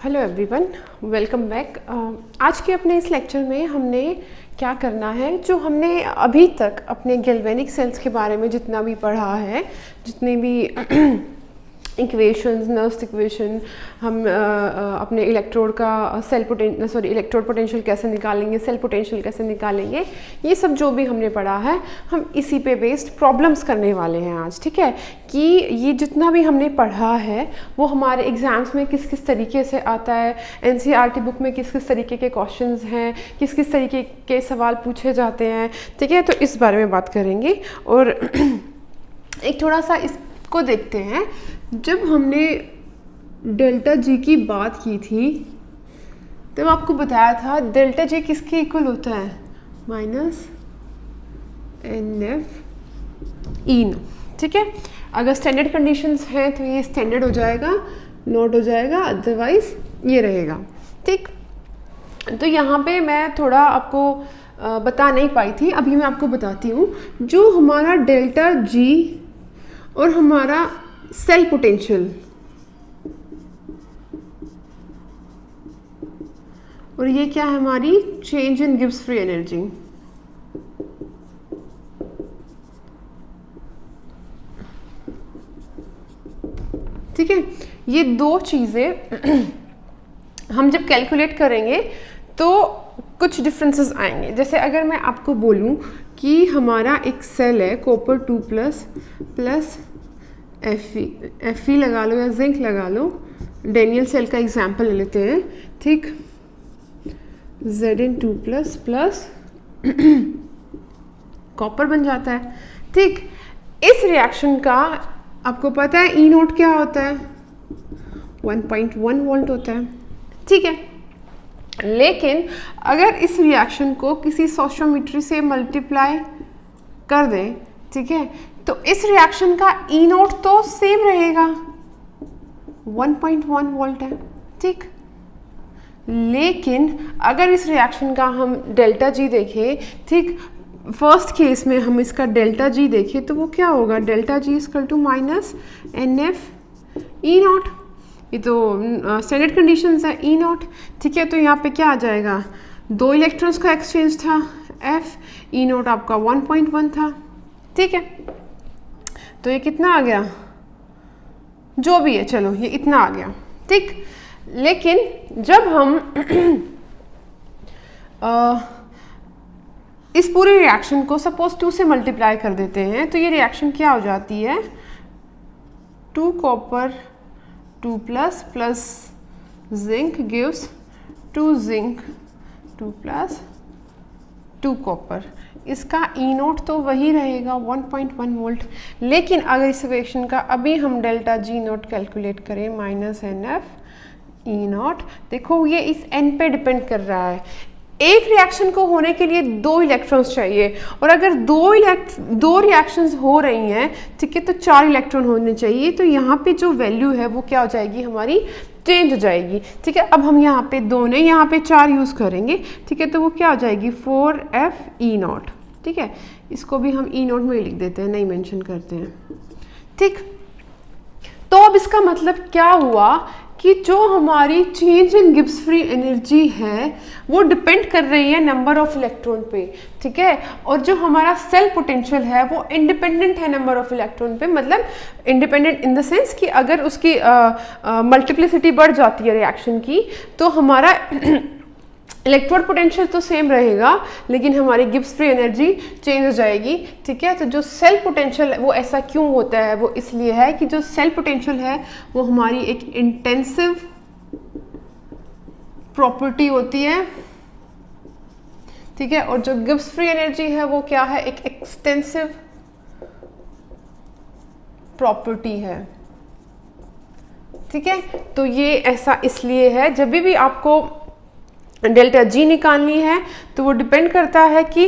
Hello everyone, welcome back. आज के अपने इस लेक्चर में हमने क्या करना है, जो हमने अभी तक अपने गैल्वेनिक सेल्स के बारे में जितना भी पढ़ा है, जितने भी इक्वेशंस, नर्व्स इक्वेशन, हम अपने इलेक्ट्रोड का इलेक्ट्रोड पोटेंशियल कैसे निकालेंगे, सेल पोटेंशियल कैसे निकालेंगे, ये सब जो भी हमने पढ़ा है हम इसी पे बेस्ड प्रॉब्लम्स करने वाले हैं आज। ठीक है कि ये जितना भी हमने पढ़ा है वो हमारे एग्जाम्स में किस किस तरीके से आता है, एनसीईआरटी बुक में किस किस तरीके के क्वेश्चंस हैं, किस किस तरीके के सवाल पूछे जाते हैं। ठीक है, तो इस बारे में बात करेंगे और एक थोड़ा सा इसको देखते हैं। जब हमने डेल्टा जी की बात की थी तब आपको बताया था डेल्टा जी किसके इक्वल होता है, माइनस एन एफ इन। ठीक है, अगर स्टैंडर्ड कंडीशंस हैं तो ये स्टैंडर्ड हो जाएगा, नोट हो जाएगा, अदरवाइज ये रहेगा। ठीक, तो यहाँ पे मैं थोड़ा आपको बता नहीं पाई थी, अभी मैं आपको बताती हूँ। जो हमारा डेल्टा जी और हमारा सेल पोटेंशियल और ये क्या है, हमारी change in Gibbs free energy. ठीक है, ये दो चीजें हम जब कैलकुलेट करेंगे तो कुछ डिफरेंसेस आएंगे। जैसे अगर मैं आपको बोलूं कि हमारा एक सेल है कॉपर 2 प्लस Fe लगा लो या जिंक लगा लो, डेनियल सेल का एग्जाम्पल ले लेते हैं। ठीक, Zn2 प्लस कॉपर बन जाता है। ठीक, इस रिएक्शन का आपको पता है ई नोट क्या होता है, 1.1 वोल्ट होता है। ठीक है, लेकिन अगर इस रिएक्शन को किसी सोशियोमेट्री से मल्टीप्लाई कर दें, ठीक है, तो इस रिएक्शन का ई नोट तो सेम रहेगा, 1.1 वोल्ट है। ठीक, लेकिन अगर इस रिएक्शन का हम डेल्टा जी देखें, ठीक, फर्स्ट केस में हम इसका डेल्टा जी देखें तो वो क्या होगा, delta G equal to minus N F E naught. ये तो स्टैंडर्ड कंडीशंस है, ई नोट। ठीक है, तो यहाँ पे क्या आ जाएगा, 2 इलेक्ट्रॉन्स का एक्सचेंज था, एफ ई नोट आपका 1.1 था। ठीक है, तो ये कितना आ गया, जो भी है, चलो ये इतना आ गया। ठीक, लेकिन जब हम इस पूरे रिएक्शन को सपोज 2 से मल्टीप्लाई कर देते हैं तो ये रिएक्शन क्या हो जाती है, 2 copper 2 plus zinc gives 2 zinc 2 plus 2 copper. इसका ई नोट तो वही रहेगा 1.1 वोल्ट। लेकिन अगर इस इक्वेशन का अभी हम डेल्टा जी नोट कैलकुलेट करें, minus N F E naught, देखो ये इस एन पे डिपेंड कर रहा है। एक रिएक्शन को होने के लिए 2 इलेक्ट्रॉन्स चाहिए और अगर दो रिएक्शंस हो रही हैं, ठीक है, तो 4 इलेक्ट्रॉन होने चाहिए। तो यहाँ पे जो वैल्यू है वो क्या हो जाएगी, हमारी चेंज हो जाएगी। ठीक है, अब हम यहाँ पे 2 नहीं, यहाँ पे 4 यूज़ करेंगे। ठीक है, तो वो क्या हो जाएगी, 4f ई नॉट। ठीक है, इसको भी हम ई नोट में लिख देते हैं, नहीं मेंशन करते हैं। ठीक, तो अब इसका मतलब क्या हुआ कि जो हमारी change in Gibbs free energy है वो डिपेंड कर रही है नंबर ऑफ इलेक्ट्रॉन पे। ठीक है, और जो हमारा सेल पोटेंशियल है वो इंडिपेंडेंट है नंबर ऑफ इलेक्ट्रॉन पे। मतलब इंडिपेंडेंट इन द सेंस कि अगर उसकी मल्टीप्लिसिटी बढ़ जाती है रिएक्शन की तो हमारा इलेक्ट्रोड पोटेंशियल तो सेम रहेगा लेकिन हमारी गिब्स फ्री एनर्जी चेंज हो जाएगी। ठीक है, तो जो सेल पोटेंशियल वो ऐसा क्यों होता है, वो इसलिए है कि जो सेल पोटेंशियल है वो हमारी एक इंटेंसिव प्रॉपर्टी होती है। ठीक है, और जो गिब्स फ्री एनर्जी है वो क्या है, एक एक्सटेंसिव प्रॉपर्टी है। ठीक है, तो ये ऐसा इसलिए है, जब भी आपको डेल्टा जी निकालनी है तो वो डिपेंड करता है कि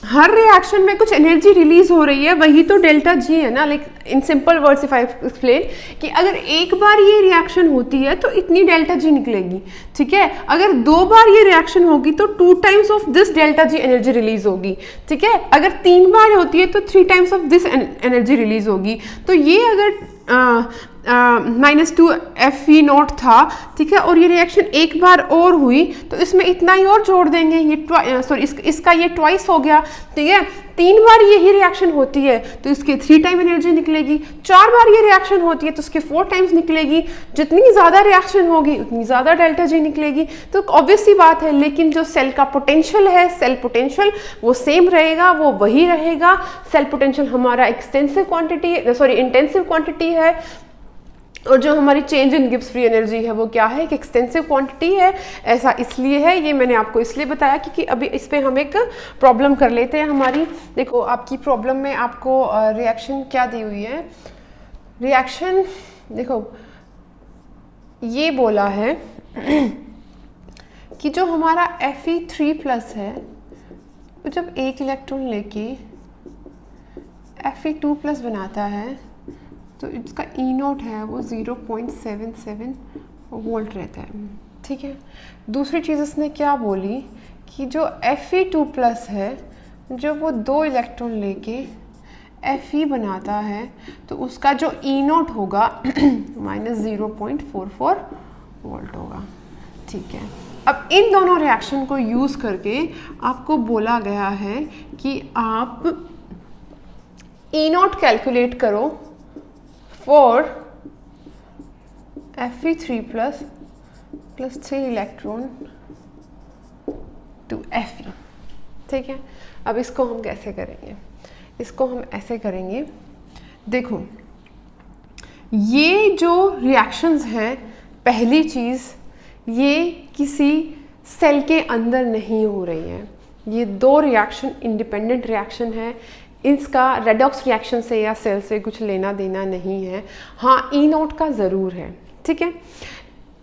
हर रिएक्शन में कुछ एनर्जी रिलीज हो रही है, वही तो डेल्टा जी है ना। Like in simple words if I explain कि अगर एक बार ये रिएक्शन होती है तो इतनी डेल्टा जी निकलेगी। ठीक है, अगर 2 बार ये रिएक्शन होगी तो 2 times of this delta G energy release होगी। ठीक है, अगर 3 बार होती है तो 3 times of this energy release होगी। तो ये अगर -2 Fe0 था, ठीक है, और ये रिएक्शन एक बार और हुई तो इसमें इतना ही और जोड़ देंगे, ये सॉरी इसका ये ट्वाइस हो गया, ठीक है, 3 बार यही रिएक्शन होती है तो इसके 3 टाइम एनर्जी निकलेगी, 4 बार ये रिएक्शन होती है तो इसके 4 टाइम्स निकलेगी, जितनी ज़्यादा रिएक्शन होगी उतनी ज़्यादा डेल्टा जी निकलेगी। तो ऑब्वियस सी बात है, लेकिन जो सेल का पोटेंशियल है, सेल पोटेंशियल वो सेम रहेगा, वो वही रहेगा। सेल पोटेंशियल हमारा इंटेंसिव क्वांटिटी है, और जो हमारी change in Gibbs free energy है वो क्या है, एक एक्सटेंसिव क्वांटिटी है। ऐसा इसलिए है, ये मैंने आपको इसलिए बताया क्योंकि अभी इस पे हम एक प्रॉब्लम कर लेते हैं हमारी। देखो आपकी प्रॉब्लम में आपको रिएक्शन क्या दी हुई है, रिएक्शन देखो ये बोला है कि जो हमारा Fe3+ है वो जब एक इलेक्ट्रॉन लेके Fe2+ बनाता है तो इसका E0 है वो 0.77 वोल्ट रहता है, ठीक है। दूसरी चीज़ इसने क्या बोली कि जो Fe2+ है जब वो 2 इलेक्ट्रॉन लेके Fe बनाता है तो उसका जो E0 होगा -0.44 वोल्ट होगा, ठीक है। अब इन दोनों रिएक्शन को यूज़ करके आपको बोला गया है कि आप E0 कैलकुलेट करो for Fe3+ + 3 electron to Fe, ठीक है। अब इसको हम कैसे करेंगे, इसको हम ऐसे करेंगे, देखो ये जो रिएक्शंस हैं, पहली चीज़ ये किसी सेल के अंदर नहीं हो रही है, ये 2 रिएक्शन इंडिपेंडेंट रिएक्शन है, इसका रेडॉक्स रिएक्शन से या सेल से कुछ लेना देना नहीं है। हाँ E0 का ज़रूर है, ठीक है।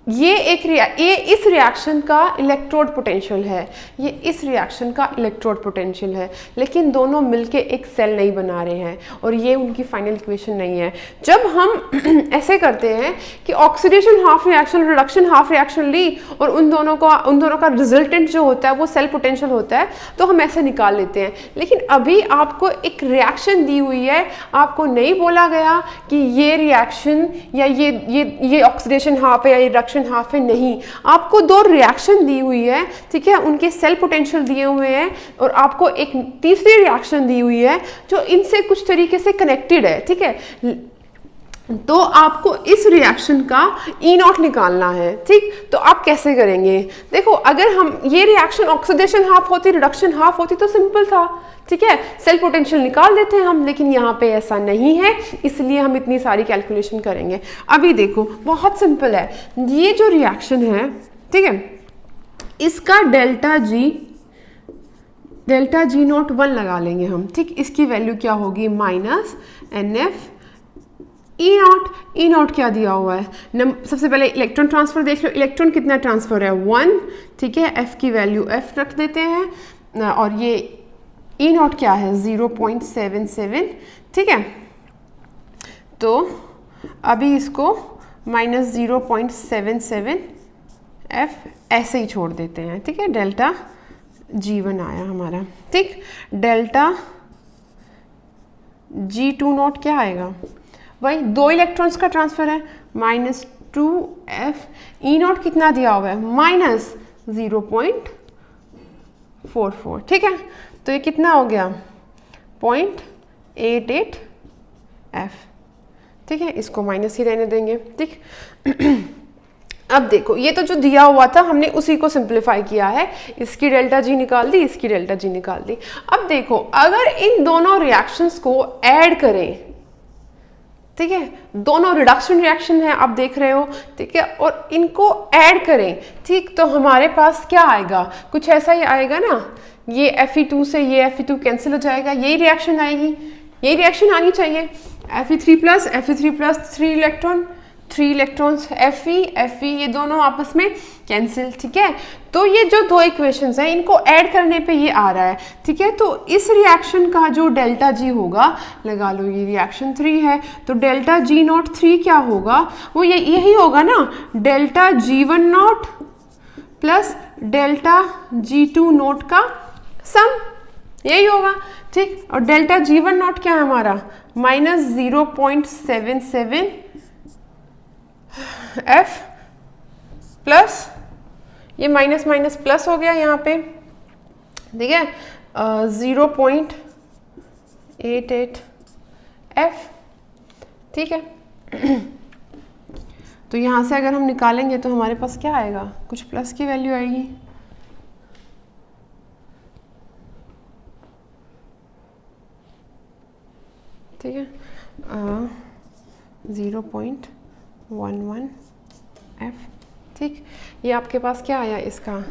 ये इस रिएक्शन का इलेक्ट्रोड पोटेंशियल है, ये इस रिएक्शन का इलेक्ट्रोड पोटेंशियल है, लेकिन दोनों मिलके एक सेल नहीं बना रहे हैं और ये उनकी फाइनल इक्वेशन नहीं है। जब हम ऐसे करते हैं कि oxidation half reaction, reduction half reaction ली और उन दोनों का रिजल्टेंट जो होता है वो सेल पोटेंशियल होता है, तो हम ऐसे निकाल लेते हैं। लेकिन अभी आपको एक रिएक्शन दी हुई है, आपको नहीं बोला गया कि ये रिएक्शन या ये ऑक्सीडेशन हाफ है या ये रिडक्शन हाफ है, नहीं, आपको 2 रिएक्शन दी हुई है, ठीक है, उनके सेल पोटेंशियल दिए हुए हैं और आपको एक तीसरी रिएक्शन दी हुई है जो इनसे कुछ तरीके से कनेक्टेड है, ठीक है। तो आपको इस रिएक्शन का E0 निकालना है, ठीक। तो आप कैसे करेंगे, देखो अगर हम ये रिएक्शन ऑक्सीडेशन हाफ होती, रिडक्शन हाफ होती तो सिंपल था, ठीक है, सेल पोटेंशियल निकाल देते हैं हम, लेकिन यहाँ पे ऐसा नहीं है, इसलिए हम इतनी सारी कैलकुलेशन करेंगे। अभी देखो बहुत सिंपल है, ये जो रिएक्शन है, ठीक है, इसका डेल्टा G0 1 लगा लेंगे हम, ठीक। इसकी वैल्यू क्या होगी -NF E0 क्या दिया हुआ है, सबसे पहले इलेक्ट्रॉन ट्रांसफर देख लो, इलेक्ट्रॉन कितना ट्रांसफर है 1, ठीक है, F की वैल्यू F रख देते हैं और ये E0 क्या है 0.77, ठीक है। तो अभी इसको -0.77 F ऐसे ही छोड़ देते हैं, ठीक है। डेल्टा G1 आया हमारा, ठीक। डेल्टा G2 क्या आएगा, वही 2 इलेक्ट्रॉन्स का ट्रांसफर है, -2F E0 कितना दिया हुआ है -0.44, ठीक है। तो ये कितना हो गया 0.88F, ठीक है, इसको माइनस ही रहने देंगे, ठीक। अब देखो ये तो जो दिया हुआ था हमने उसी को सिंप्लीफाई किया है, इसकी डेल्टा G निकाल दी, इसकी डेल्टा G निकाल दी। अब देखो अगर इन दोनों रिएक्शंस को ऐड करें, ठीक है, दोनों रिडक्शन रिएक्शन है आप देख रहे हो, ठीक है, और इनको ऐड करें, ठीक, तो हमारे पास क्या आएगा, कुछ ऐसा ही आएगा ना, ये Fe2 से ये Fe2 कैंसिल हो जाएगा, यही रिएक्शन आएगी, यही रिएक्शन आनी चाहिए। Fe3+ 3 इलेक्ट्रॉन्स Fe ये दोनों आपस में कैंसिल, ठीक है। तो ये जो 2 इक्वेशंस हैं इनको ऐड करने पे ये आ रहा है, ठीक है। तो इस रिएक्शन का जो डेल्टा G होगा, लगा लो ये रिएक्शन 3 है, तो डेल्टा G0 3 क्या होगा, वो यही होगा ना, delta G1 plus delta G2 का सम, यही होगा, ठीक। और डेल्टा G1 क्या है हमारा -0.77 एफ प्लस ये माइनस माइनस प्लस हो गया यहाँ पे, ठीक है, 0.88 एफ, ठीक है। तो यहाँ से अगर हम निकालेंगे तो हमारे पास क्या आएगा, कुछ प्लस की वैल्यू आएगी, ठीक है, 0.11 एफ, ठीक। ये आपके पास क्या आया इसका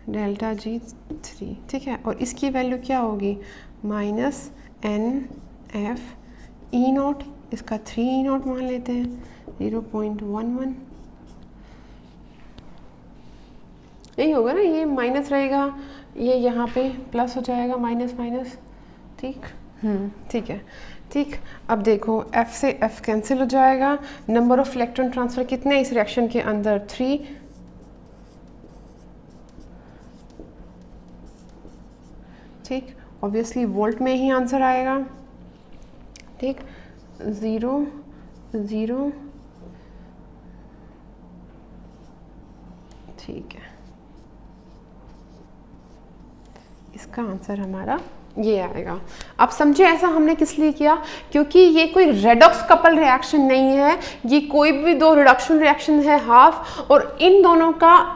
डेल्टा जी 3, ठीक है, और इसकी वैल्यू क्या होगी minus N F E naught, इसका 3 ई नॉट मान लेते हैं, 0.11, यही होगा ना, ये माइनस रहेगा, ये यहाँ पे प्लस हो जाएगा, माइनस माइनस, ठीक, ठीक है, ठीक। अब देखो F से F कैंसिल हो जाएगा, नंबर ऑफ इलेक्ट्रॉन ट्रांसफर कितने इस रिएक्शन के अंदर, 3, ठीक, ऑब्वियसली वोल्ट में ही आंसर आएगा, ठीक, 0 0, ठीक है, इसका आंसर हमारा ये आएगा। आप समझे ऐसा हमने किस लिए किया, क्योंकि ये कोई रेडॉक्स कपल रिएक्शन नहीं है, ये कोई भी दो रिडक्शन रिएक्शन है हाफ, और इन दोनों का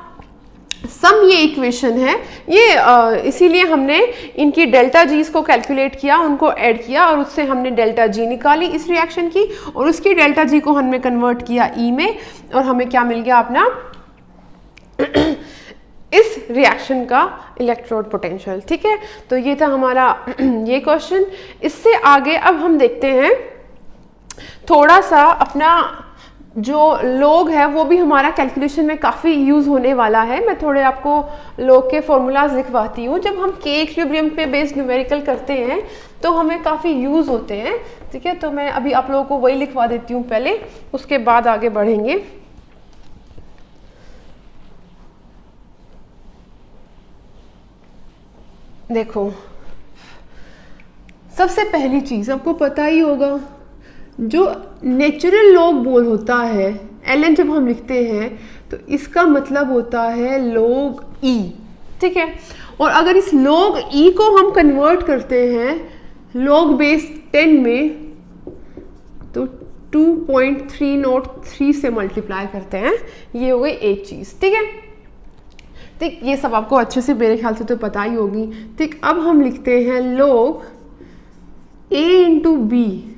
सम ये इक्वेशन है, ये इसीलिए हमने इनकी डेल्टा जीज को कैलकुलेट किया, उनको ऐड किया और उससे हमने डेल्टा जी निकाली इस रिएक्शन की, और उसकी डेल्टा जी को हमने कन्वर्ट किया ई में, और हमें क्या मिल गया अपना इस रिएक्शन का इलेक्ट्रोड पोटेंशियल, ठीक है। तो ये था हमारा ये क्वेश्चन। इससे आगे अब हम देखते हैं थोड़ा सा अपना जो लोग है वो भी हमारा कैलकुलेशन में काफ़ी यूज़ होने वाला है। मैं थोड़े आपको लोग के फॉर्मूलाज लिखवाती हूँ। जब हम के इक्विलिब्रियम पे बेस्ड न्यूमेरिकल करते हैं तो हमें काफ़ी यूज़ होते हैं, ठीक है। तो मैं अभी आप लोगों को वही लिखवा देती हूँ पहले, उसके बाद आगे बढ़ेंगे। देखो, सबसे पहली चीज़ आपको पता ही होगा, जो नेचुरल लॉग बोल होता है ln जब हम लिखते हैं तो इसका मतलब होता है log e, ठीक है। और अगर इस log e को हम कन्वर्ट करते हैं log बेस 10 में तो 2.303 से मल्टीप्लाई करते हैं, ये हो गई एक चीज़, ठीक है। ठीक, ये सब आपको अच्छे से मेरे ख्याल से तो पता ही होगी। ठीक, अब हम लिखते हैं log a इंटू बी,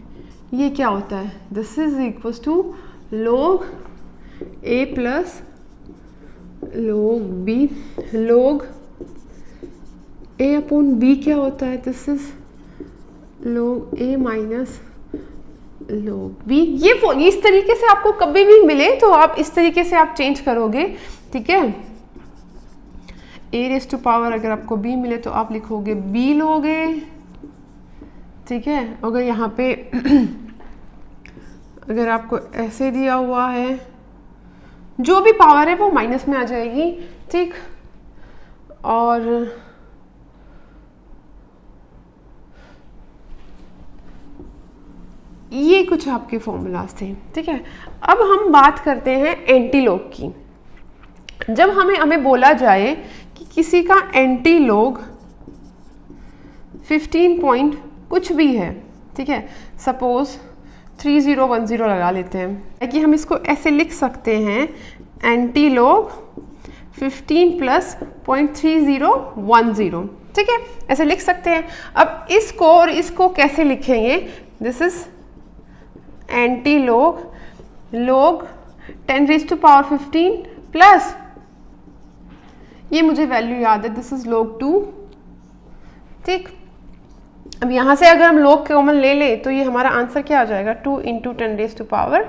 ये क्या होता है, this is equals to log a plus log b, log a upon b क्या होता है, this is log a minus log b। ये इस तरीके से आपको कभी भी मिले तो आप इस तरीके से आप चेंज करोगे, ठीक है। a रेज़ टू पावर अगर आपको b मिले तो आप लिखोगे b लोगे, ठीक है। अगर यहाँ पे अगर आपको ऐसे दिया हुआ है, जो भी पावर है वो माइनस में आ जाएगी, ठीक। और ये कुछ आपके फॉर्मूलाज थे, ठीक है। अब हम बात करते हैं एंटी लॉग की। जब हमें बोला जाए कि किसी का एंटी लॉग 15 पॉइंट कुछ भी है, ठीक है, सपोज 3010 लगा लेते हैं, कि हम इसको ऐसे लिख सकते हैं एंटी लॉग 15 प्लस 0.3010, ठीक है, ऐसे लिख सकते हैं। अब इसको और इसको कैसे लिखेंगे, this is anti log log 10 raise to power 15 plus, ये मुझे वैल्यू याद है, दिस इज log 2, ठीक। अब यहाँ से अगर हम log कॉमन ले लें तो ये हमारा आंसर क्या आ जाएगा, 2 इंटू 10 रेज़ टू पावर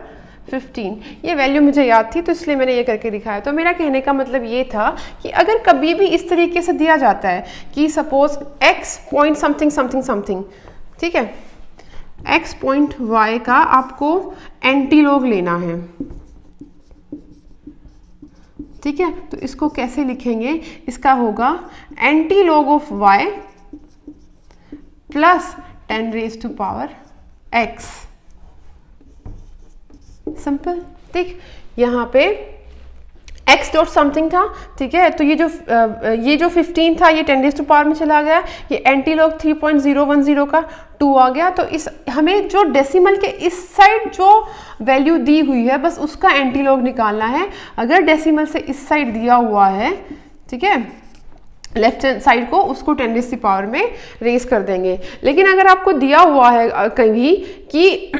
15। ये वैल्यू मुझे याद थी तो इसलिए मैंने ये करके दिखाया। तो मेरा कहने का मतलब ये था कि अगर कभी भी इस तरीके से दिया जाता है कि suppose x point something something something, ठीक है, x पॉइंट y का आपको एंटी लॉग लेना है, ठीक है। तो इसको कैसे लिखेंगे, इसका होगा anti log of y plus 10 raise to power x, simple, ठीक, यहाँ पे x डॉट समथिंग था, ठीक है, तो ये जो 15 था ये 10⁻⁴ में चला गया, ये एंटी लॉग 3.010 का 2 आ गया। तो इस हमें जो डेसिमल के इस साइड जो वैल्यू दी हुई है बस उसका एंटी लॉग निकालना है। अगर डेसिमल से इस साइड दिया हुआ है, ठीक है, लेफ्ट हैंड साइड को, उसको 10⁻⁴ में रेज कर देंगे। लेकिन अगर आपको दिया हुआ है कहीं कि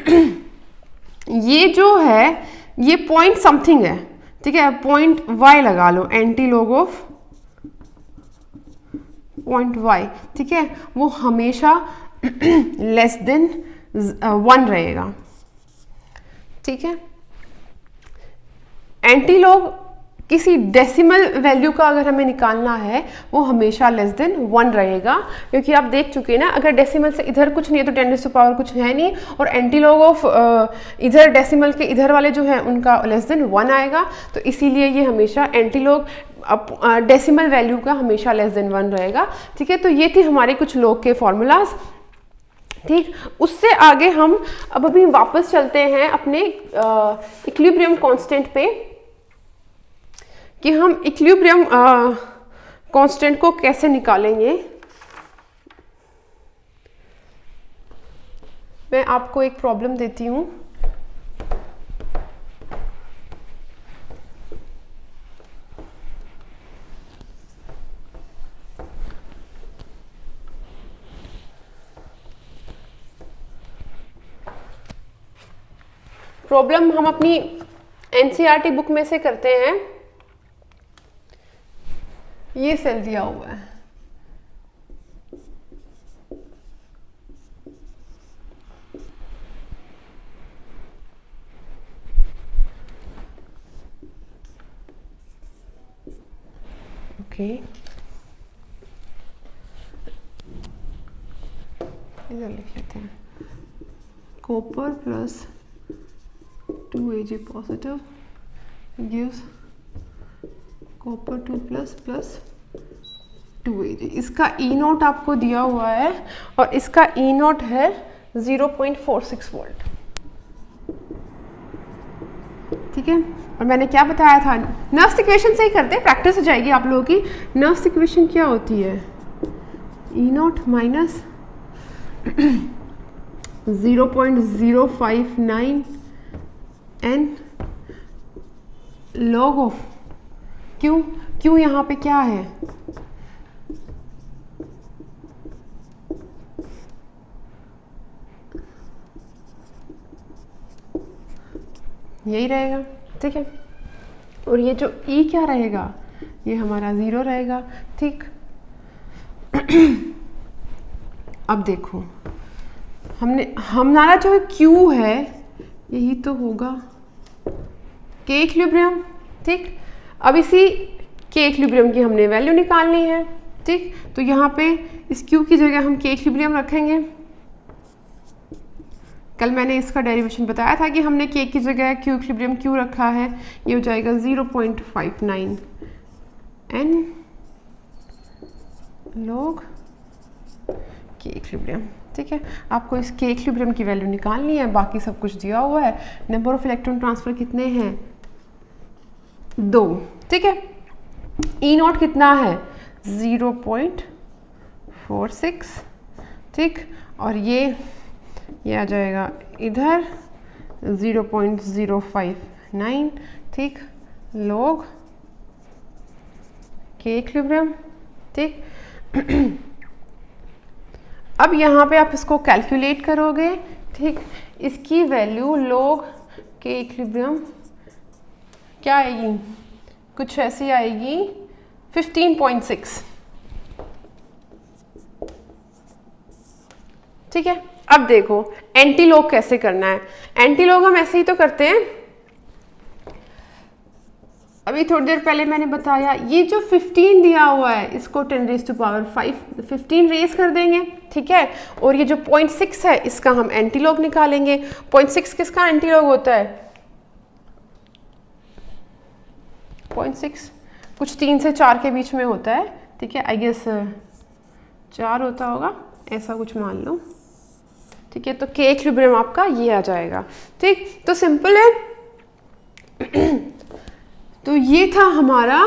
ये जो है ये पॉइंट समथिंग है, ठीक है, पॉइंट y लगा लो, anti log of point y, ठीक है, वो हमेशा लेस देन 1 रहेगा, ठीक है। एंटी लॉग किसी डेसिमल वैल्यू का अगर हमें निकालना है वो हमेशा लेस देन 1 रहेगा, क्योंकि आप देख चुके हैं ना, अगर डेसिमल से इधर कुछ नहीं है तो 10⁻⁴ कुछ है नहीं, और एंटी लॉग ऑफ इधर डेसिमल के इधर वाले जो है उनका लेस देन 1 आएगा। तो इसीलिए ये हमेशा एंटी लॉग डेसिमल वैल्यू का हमेशा लेस देन 1 रहेगा, ठीक है। तो ये थी हमारे कुछ लॉग के फॉर्मूलाज, ठीक। उससे आगे हम अब अभी वापस चलते हैं अपने इक्विलिब्रियम कांस्टेंट पे, कि हम इक्विलिब्रियम कांस्टेंट को कैसे निकालेंगे। मैं आपको एक प्रॉब्लम देती हूँ, प्रॉब्लम हम अपनी एनसीईआरटी बुक में से करते हैं। ये सेल दिया हुआ है, ओके, इधर लिख लेते हैं, copper plus 2Ag positive gives copper 2 plus 2Ag। इसका ई नोट आपको दिया हुआ है और इसका ई नोट है 0.46 वोल्ट, ठीक है। और मैंने क्या बताया था, नर्व्स इक्वेशन से ही करते हैं, प्रैक्टिस हो जाएगी आप लोगों की। नर्व्स इक्वेशन क्या होती है, E naught minus 0.059 n log of Q. Q यहाँ पे क्या है, यही रहेगा, ठीक है। और ये जो ई क्या रहेगा, ये हमारा 0 रहेगा, ठीक। अब देखो, हमारा जो क्यू है यही तो होगा के इक्विलिब्रियम, ठीक। अब इसी के इक्विलिब्रियम की हमने वैल्यू निकालनी है, ठीक। तो यहाँ पे इस क्यू की जगह हम के इक्विलिब्रियम रखेंगे। कल मैंने इसका डेरिवेशन बताया था कि हमने के की जगह क्यू इक्विलिब्रियम क्यू रखा है, ये हो जाएगा 0.59 n log के इक्विलिब्रियम, ठीक है। आपको इस के इक्विलिब्रियम की वैल्यू निकालनी है, बाकी सब कुछ दिया हुआ है। नंबर ऑफ इलेक्ट्रॉन ट्रांसफर कितने हैं, 2, ठीक है। ई नॉट कितना है 0.46, ठीक। और ये आ जाएगा इधर 0.059, ठीक, log के इक्विलिब्रियम, ठीक। अब यहाँ पे आप इसको कैलकुलेट करोगे, ठीक। इसकी वैल्यू log के इक्विलिब्रियम क्या आएगी, कुछ ऐसी आएगी 15.6, ठीक है। अब देखो एंटी लॉग कैसे करना है। एंटी लॉग हम ऐसे ही तो करते हैं, अभी थोड़ी देर पहले मैंने बताया, ये जो 15 दिया हुआ है इसको 10⁵ 15 रेज कर देंगे, ठीक है। और ये जो 0.6 है इसका हम एंटी लॉग निकालेंगे। 0.6 किसका एंटी लॉग होता है, 0.6 कुछ 3 से 4 के बीच में होता है, ठीक है। आई गेस 4 होता होगा, ऐसा कुछ मान लो, ठीक है। तो के इक्विलिब्रियम आपका ये आ जाएगा, ठीक। तो सिंपल है, तो ये था हमारा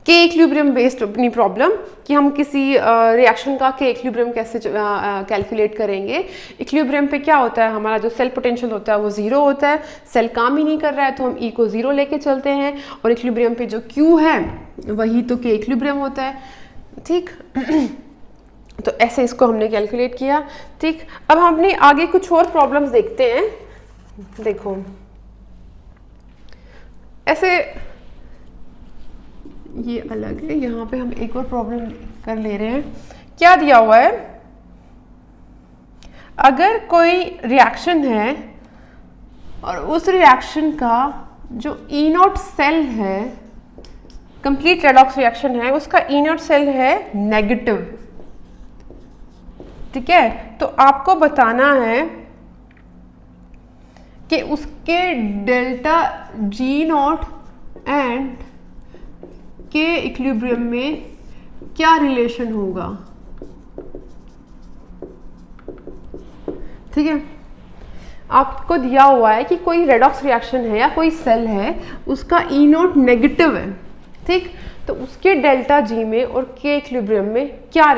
के इक्विलिब्रियम बेस्ड अपनी प्रॉब्लम कि हम किसी रिएक्शन का के इक्विलिब्रियम कैसे कैलकुलेट करेंगे। इक्विलिब्रियम पे क्या होता है, हमारा जो सेल पोटेंशियल होता है वो ज़ीरो होता है, सेल काम ही नहीं कर रहा है तो हम ई को ज़ीरो लेके चलते हैं, और इक्विलिब्रियम पे जो क्यू है वही तो के इक्विलिब्रियम होता है। ठीक तो ऐसे इसको हमने कैलकुलेट किया। ठीक, अब हम अपनी आगे कुछ और प्रॉब्लम्स देखते हैं। देखो ऐसे ये अलग है, यहाँ पे हम एक और प्रॉब्लम कर ले रहे हैं। क्या दिया हुआ है, अगर कोई रिएक्शन है और उस रिएक्शन का जो ई नॉट सेल है, कंप्लीट रेडॉक्स रिएक्शन है, उसका ई नॉट सेल है नेगेटिव। ठीक है, तो आपको बताना है कि उसके delta G not and K equilibrium में क्या रिलेशन होगा। ठीक है, आपको दिया हुआ है कि कोई रेडॉक्स रिएक्शन है या कोई सेल है, उसका ई नोट नेगेटिव है। ठीक, तो उसके डेल्टा जी में और के इक्विलिब्रियम में क्या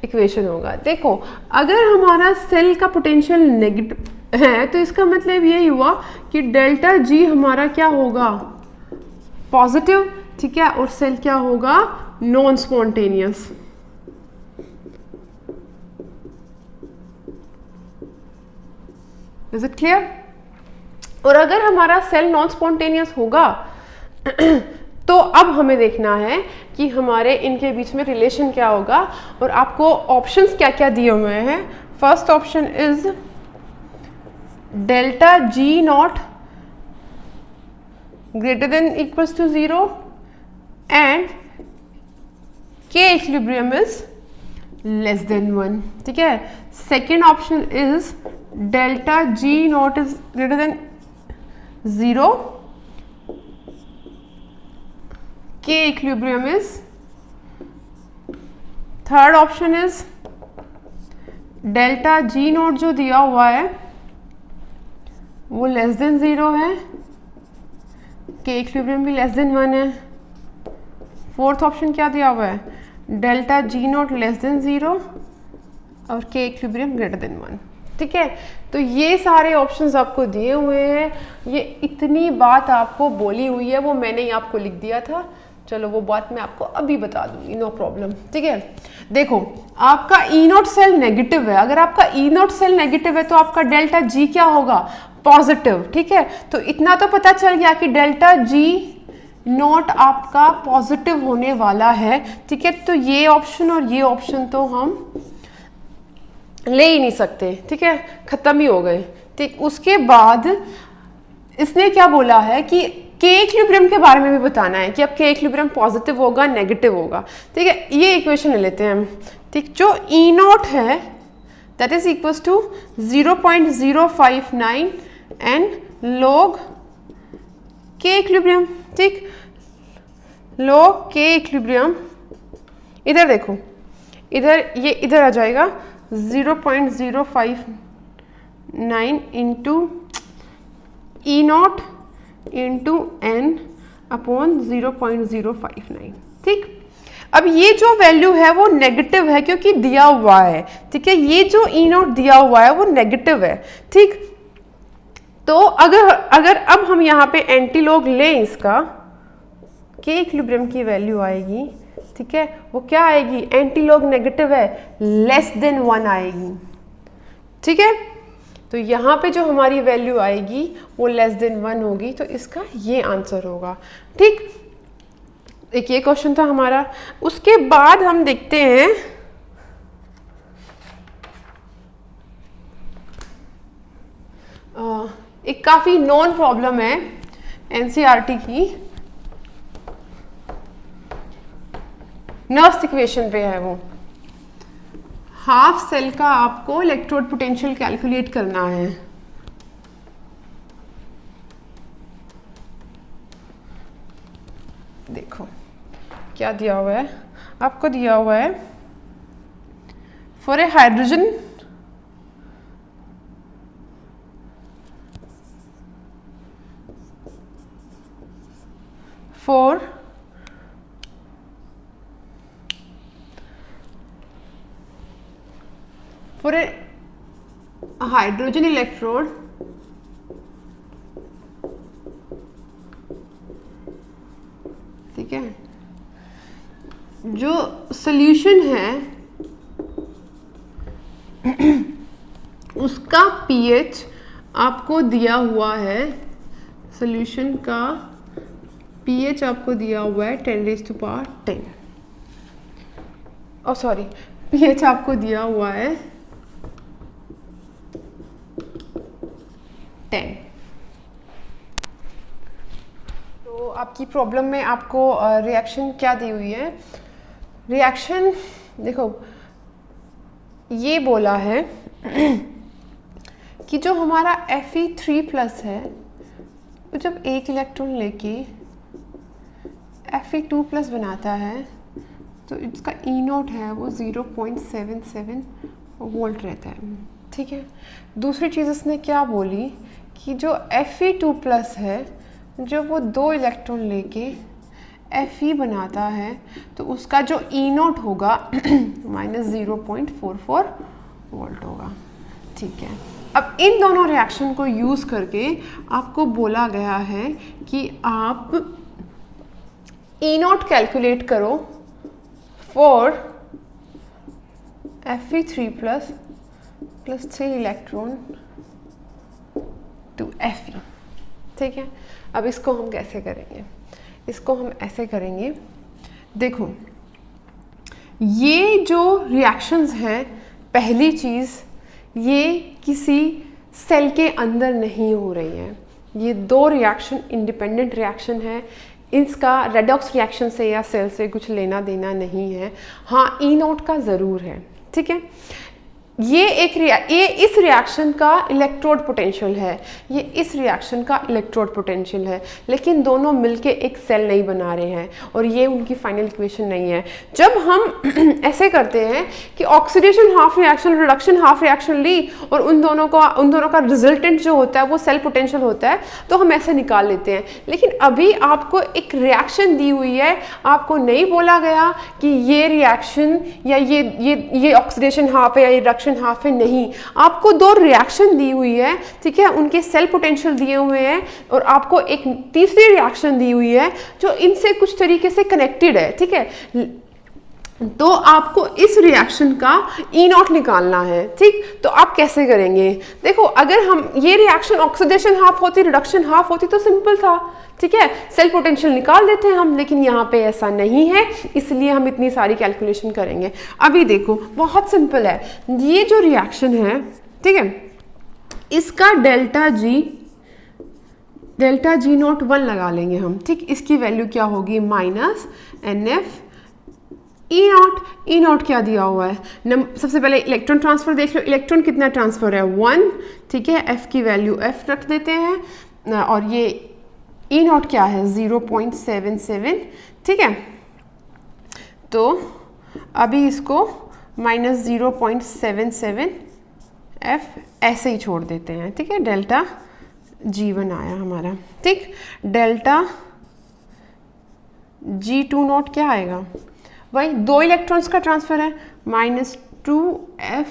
इक्वेशन होगा। देखो अगर हमारा सेल का पोटेंशियल नेगेटिव है तो इसका मतलब यही हुआ कि डेल्टा जी हमारा क्या होगा, पॉजिटिव। ठीक है, और सेल क्या होगा, non spontaneous. Is it clear. और अगर हमारा सेल नॉन स्पॉन्टेनियस होगा तो अब हमें देखना है कि हमारे इनके बीच में रिलेशन क्या होगा, और आपको ऑप्शंस क्या क्या दिए हुए हैं। First option is delta G not greater than equals to 0 and K equilibrium is less than 1. ठीक है, second option is delta G naught is greater than 0, K equilibrium is, third option is delta G naught जो दिया हुआ है वो less than 0 है, के equilibrium भी लेस देन 1 है। फोर्थ ऑप्शन क्या दिया हुआ है, delta G not less than 0 और के इक्विलिब्रियम ग्रेटर देन 1। ठीक है, तो ये सारे ऑप्शंस आपको दिए हुए हैं। ये इतनी बात आपको बोली हुई है, वो मैंने ही आपको लिख दिया था। चलो वो बात मैं आपको अभी बता दूंगी, नो प्रॉब्लम। ठीक है, देखो आपका ई नॉट सेल नेगेटिव है, अगर आपका ई नॉट सेल नेगेटिव है तो आपका डेल्टा जी क्या होगा, पॉजिटिव। ठीक है, तो इतना तो पता चल गया कि डेल्टा जी नॉट आपका पॉजिटिव होने वाला है। ठीक है, तो ये ऑप्शन और ये ऑप्शन तो हम ले ही नहीं सकते। ठीक है, खत्म ही हो गए। ठीक, उसके बाद इसने क्या बोला है कि के इक्विलिब्रियम के बारे में भी बताना है कि अब के इक्विलिब्रियम पॉजिटिव होगा नेगेटिव होगा। ठीक है, ये इक्वेशन ले लेते हैं हम। ठीक, जो ई नॉट है that is equals to 0.059 and log K equilibrium. ठीक, log के इक्विलिब्रियम, इधर देखो, इधर ये इधर आ जाएगा 0.059 into E naught into N upon 0.059। ठीक, अब ये जो वैल्यू है वो नेगेटिव है क्योंकि दिया हुआ है। ठीक है, ये जो ई नॉट दिया हुआ है वो नेगेटिव है। ठीक, तो अगर अब हम यहाँ पे एंटी लॉग लें इसका, के इक्विलिब्रियम की वैल्यू आएगी। ठीक है, वो क्या आएगी, एंटी लॉग नेगेटिव है, लेस देन 1 आएगी। ठीक है, तो यहाँ पे जो हमारी वैल्यू आएगी वो लेस देन 1 होगी, तो इसका ये आंसर होगा। ठीक, एक ये क्वेश्चन था हमारा। उसके बाद हम देखते हैं एक काफी नॉन प्रॉब्लम है एनसीईआरटी की, नर्व्स इक्वेशन पे है वो। हाफ सेल का आपको इलेक्ट्रोड पोटेंशियल कैलकुलेट करना है। देखो क्या दिया हुआ है, आपको दिया हुआ है for a hydrogen for a hydrogen electrode ठीक है, जो सॉल्यूशन है उसका pH आपको दिया हुआ है, सॉल्यूशन का pH आपको दिया हुआ है 10⁻10, और सॉरी pH आपको दिया हुआ है 10। तो आपकी प्रॉब्लम में आपको रिएक्शन क्या दी हुई है? रिएक्शन देखो, ये बोला है कि जो हमारा Fe3+ है वो जब एक इलेक्ट्रॉन लेके Fe2+ बनाता है तो इसका E0 है वो 0.77 वोल्ट रहता है, ठीक है। दूसरी चीज़ इसने क्या बोली कि जो Fe2+ है जब वो 2 इलेक्ट्रॉन लेके Fe बनाता है तो उसका जो E0 होगा -0.44 वोल्ट होगा, ठीक है। अब इन दोनों रिएक्शन को यूज़ करके आपको बोला गया है कि आप E0 कैलकुलेट करो for Fe3+ + 3 electron to Fe, ठीक है। अब इसको हम कैसे करेंगे? इसको हम ऐसे करेंगे, देखो ये जो रिएक्शंस हैं, पहली चीज़ ये किसी सेल के अंदर नहीं हो रही है, ये 2 रिएक्शन इंडिपेंडेंट रिएक्शन है, इसका रेडॉक्स रिएक्शन से या सेल से कुछ लेना देना नहीं है। हाँ, E0 का ज़रूर है, ठीक है। ये इस रिएक्शन का इलेक्ट्रोड पोटेंशियल है, ये इस रिएक्शन का इलेक्ट्रोड पोटेंशियल है, लेकिन दोनों मिलके एक सेल नहीं बना रहे हैं और ये उनकी फाइनल इक्वेशन नहीं है। जब हम ऐसे करते हैं कि oxidation half reaction, reduction half reaction ली और उन दोनों का रिजल्टेंट जो होता है वो सेल पोटेंशियल होता है, तो हम ऐसे निकाल लेते हैं। लेकिन अभी आपको एक रिएक्शन दी हुई है, आपको नहीं बोला गया कि ये रिएक्शन या ये ऑक्सीडेशन हाफ है या ये रिडक्शन हाफ है, नहीं, आपको 2 रिएक्शन दी हुई है, ठीक है, उनके सेल पोटेंशियल दिए हुए हैं और आपको एक तीसरी रिएक्शन दी हुई है जो इनसे कुछ तरीके से कनेक्टेड है, ठीक है। तो आपको इस रिएक्शन का E0 निकालना है, ठीक। तो आप कैसे करेंगे? देखो, अगर हम ये रिएक्शन ऑक्सीडेशन हाफ होती, रिडक्शन हाफ होती तो सिंपल था, ठीक है, सेल पोटेंशियल निकाल देते हैं हम, लेकिन यहाँ पे ऐसा नहीं है, इसलिए हम इतनी सारी कैलकुलेशन करेंगे। अभी देखो, बहुत सिंपल है, ये जो रिएक्शन है, ठीक है, इसका डेल्टा G0 1 लगा लेंगे हम, ठीक। इसकी वैल्यू क्या होगी? -NF E0 क्या दिया हुआ है? सबसे पहले इलेक्ट्रॉन ट्रांसफर देख लो, इलेक्ट्रॉन कितना ट्रांसफर है? 1, ठीक है। F की वैल्यू F रख देते हैं और ये E0 क्या है? 0.77, ठीक है। तो अभी इसको -0.77 F ऐसे ही छोड़ देते हैं, ठीक है। डेल्टा G1 आया हमारा, ठीक। डेल्टा G2 क्या आएगा? वही 2 इलेक्ट्रॉन्स का ट्रांसफर है, -2F।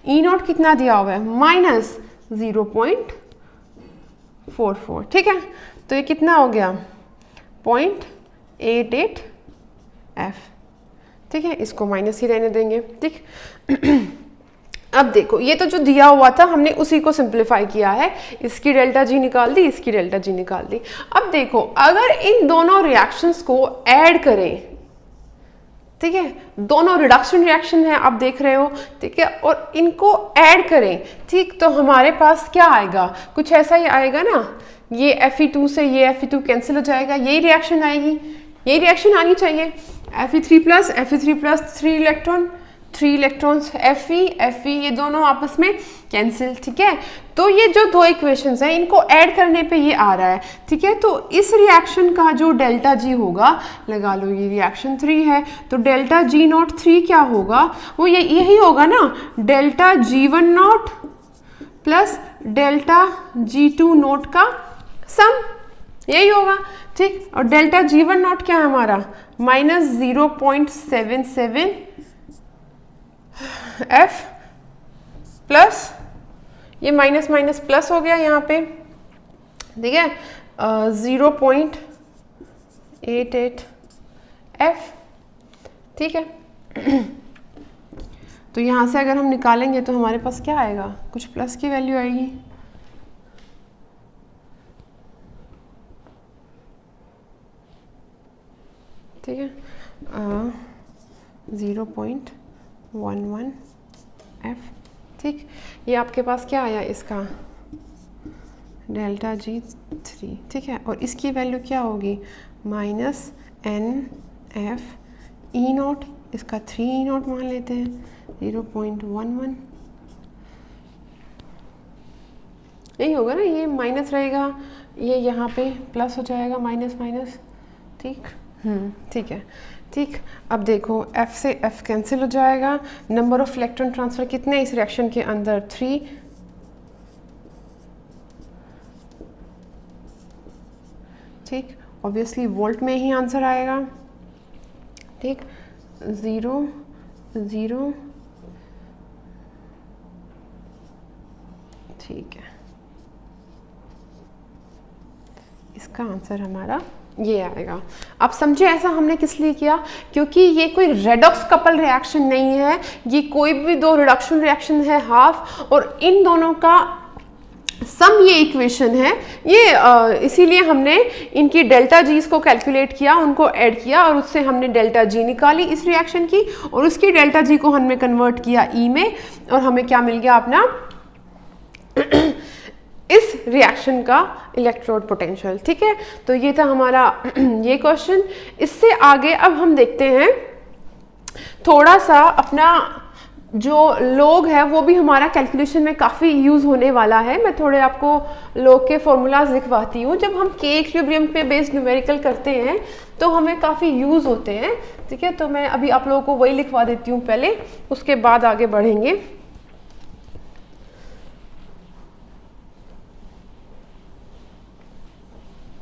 E0 कितना दिया हुआ है? -0.44, ठीक है। तो ये कितना हो गया? 0.88F, ठीक है। इसको माइनस ही रहने देंगे, ठीक। अब देखो, ये तो जो दिया हुआ था हमने उसी को सिंप्लीफाई किया है, इसकी डेल्टा G निकाल दी, इसकी डेल्टा G निकाल दी। अब देखो, अगर इन दोनों रिएक्शंस को ऐड करें, ठीक है, दोनों रिडक्शन रिएक्शन है, आप देख रहे हो, ठीक है, और इनको ऐड करें, ठीक, तो हमारे पास क्या आएगा? कुछ ऐसा ही आएगा ना, ये Fe2 से ये Fe2 कैंसिल हो जाएगा, यही रिएक्शन आएगी, यही रिएक्शन आनी चाहिए। Fe3+, 3 इलेक्ट्रॉन्स Fe ये दोनों आपस में कैंसिल, ठीक है। तो ये जो 2 इक्वेशंस हैं, इनको ऐड करने पे ये आ रहा है, ठीक है। तो इस रिएक्शन का जो डेल्टा G होगा, लगा लो ये रिएक्शन 3 है, तो डेल्टा G0 3 क्या होगा? वो यही होगा ना, delta G1 plus delta G2 का सम, यही होगा, ठीक। और डेल्टा G1 नॉट क्या है हमारा, -0.77 F प्लस, ये माइनस माइनस प्लस हो गया यहाँ पे, ठीक है, 0.88 F, ठीक है। तो यहाँ से अगर हम निकालेंगे तो हमारे पास क्या आएगा, कुछ प्लस की वैल्यू आएगी, ठीक है, 0.11 F, ठीक। ये आपके पास क्या आया इसका, डेल्टा G3, ठीक है। और इसकी वैल्यू क्या होगी, -NF E नॉट, इसका 3 E नॉट मान लेते हैं, 0.11, यही होगा ना, ये माइनस रहेगा, ये यहाँ पे प्लस हो जाएगा, माइनस माइनस, ठीक, ठीक है, ठीक। अब देखो F से F कैंसिल हो जाएगा, नंबर ऑफ इलेक्ट्रॉन ट्रांसफ़र कितने इस रिएक्शन के अंदर, 3, ठीक। ऑब्वियसली वोल्ट में ही आंसर आएगा, ठीक, 0 0, ठीक है, इसका आंसर हमारा ये आएगा। आप समझे ऐसा हमने किस लिए किया, क्योंकि ये कोई रेडॉक्स कपल रिएक्शन नहीं है, ये कोई भी दो रिडक्शन रिएक्शन है हाफ, और इन दोनों का सम ये इक्वेशन है, ये इसीलिए हमने इनकी डेल्टा जीज को कैलकुलेट किया, उनको ऐड किया और उससे हमने डेल्टा जी निकाली इस रिएक्शन की, और उसकी डेल्टा जी को हमने कन्वर्ट किया ई में, और हमें क्या मिल गया अपना इस रिएक्शन का इलेक्ट्रोड पोटेंशियल, ठीक है। तो ये था हमारा ये क्वेश्चन। इससे आगे अब हम देखते हैं थोड़ा सा अपना जो लोग है वो भी हमारा कैलकुलेशन में काफ़ी यूज़ होने वाला है। मैं थोड़े आपको लोग के फॉर्मूलाज लिखवाती हूँ। जब हम के इक्विलिब्रियम पे बेस्ड न्यूमेरिकल करते हैं तो हमें काफ़ी यूज़ होते हैं, ठीक है। तो मैं अभी आप लोगों को वही लिखवा देती हूँ पहले, उसके बाद आगे बढ़ेंगे।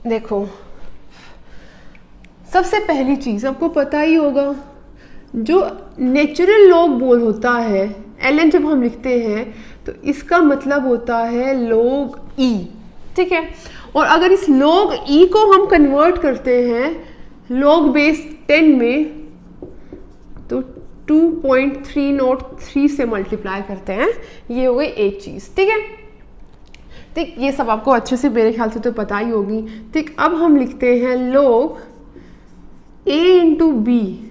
देखो, सबसे पहली चीज़ आपको पता ही होगा, जो नेचुरल लॉग बोल होता है ln जब हम लिखते हैं तो इसका मतलब होता है log e, ठीक है। और अगर इस log e को हम कन्वर्ट करते हैं log बेस 10 में तो 2.303 से मल्टीप्लाई करते हैं, ये हो गई एक चीज़, ठीक है। ठीक, ये सब आपको अच्छे से मेरे ख्याल से तो पता ही होगी। ठीक, अब हम लिखते हैं log a इंटू बी,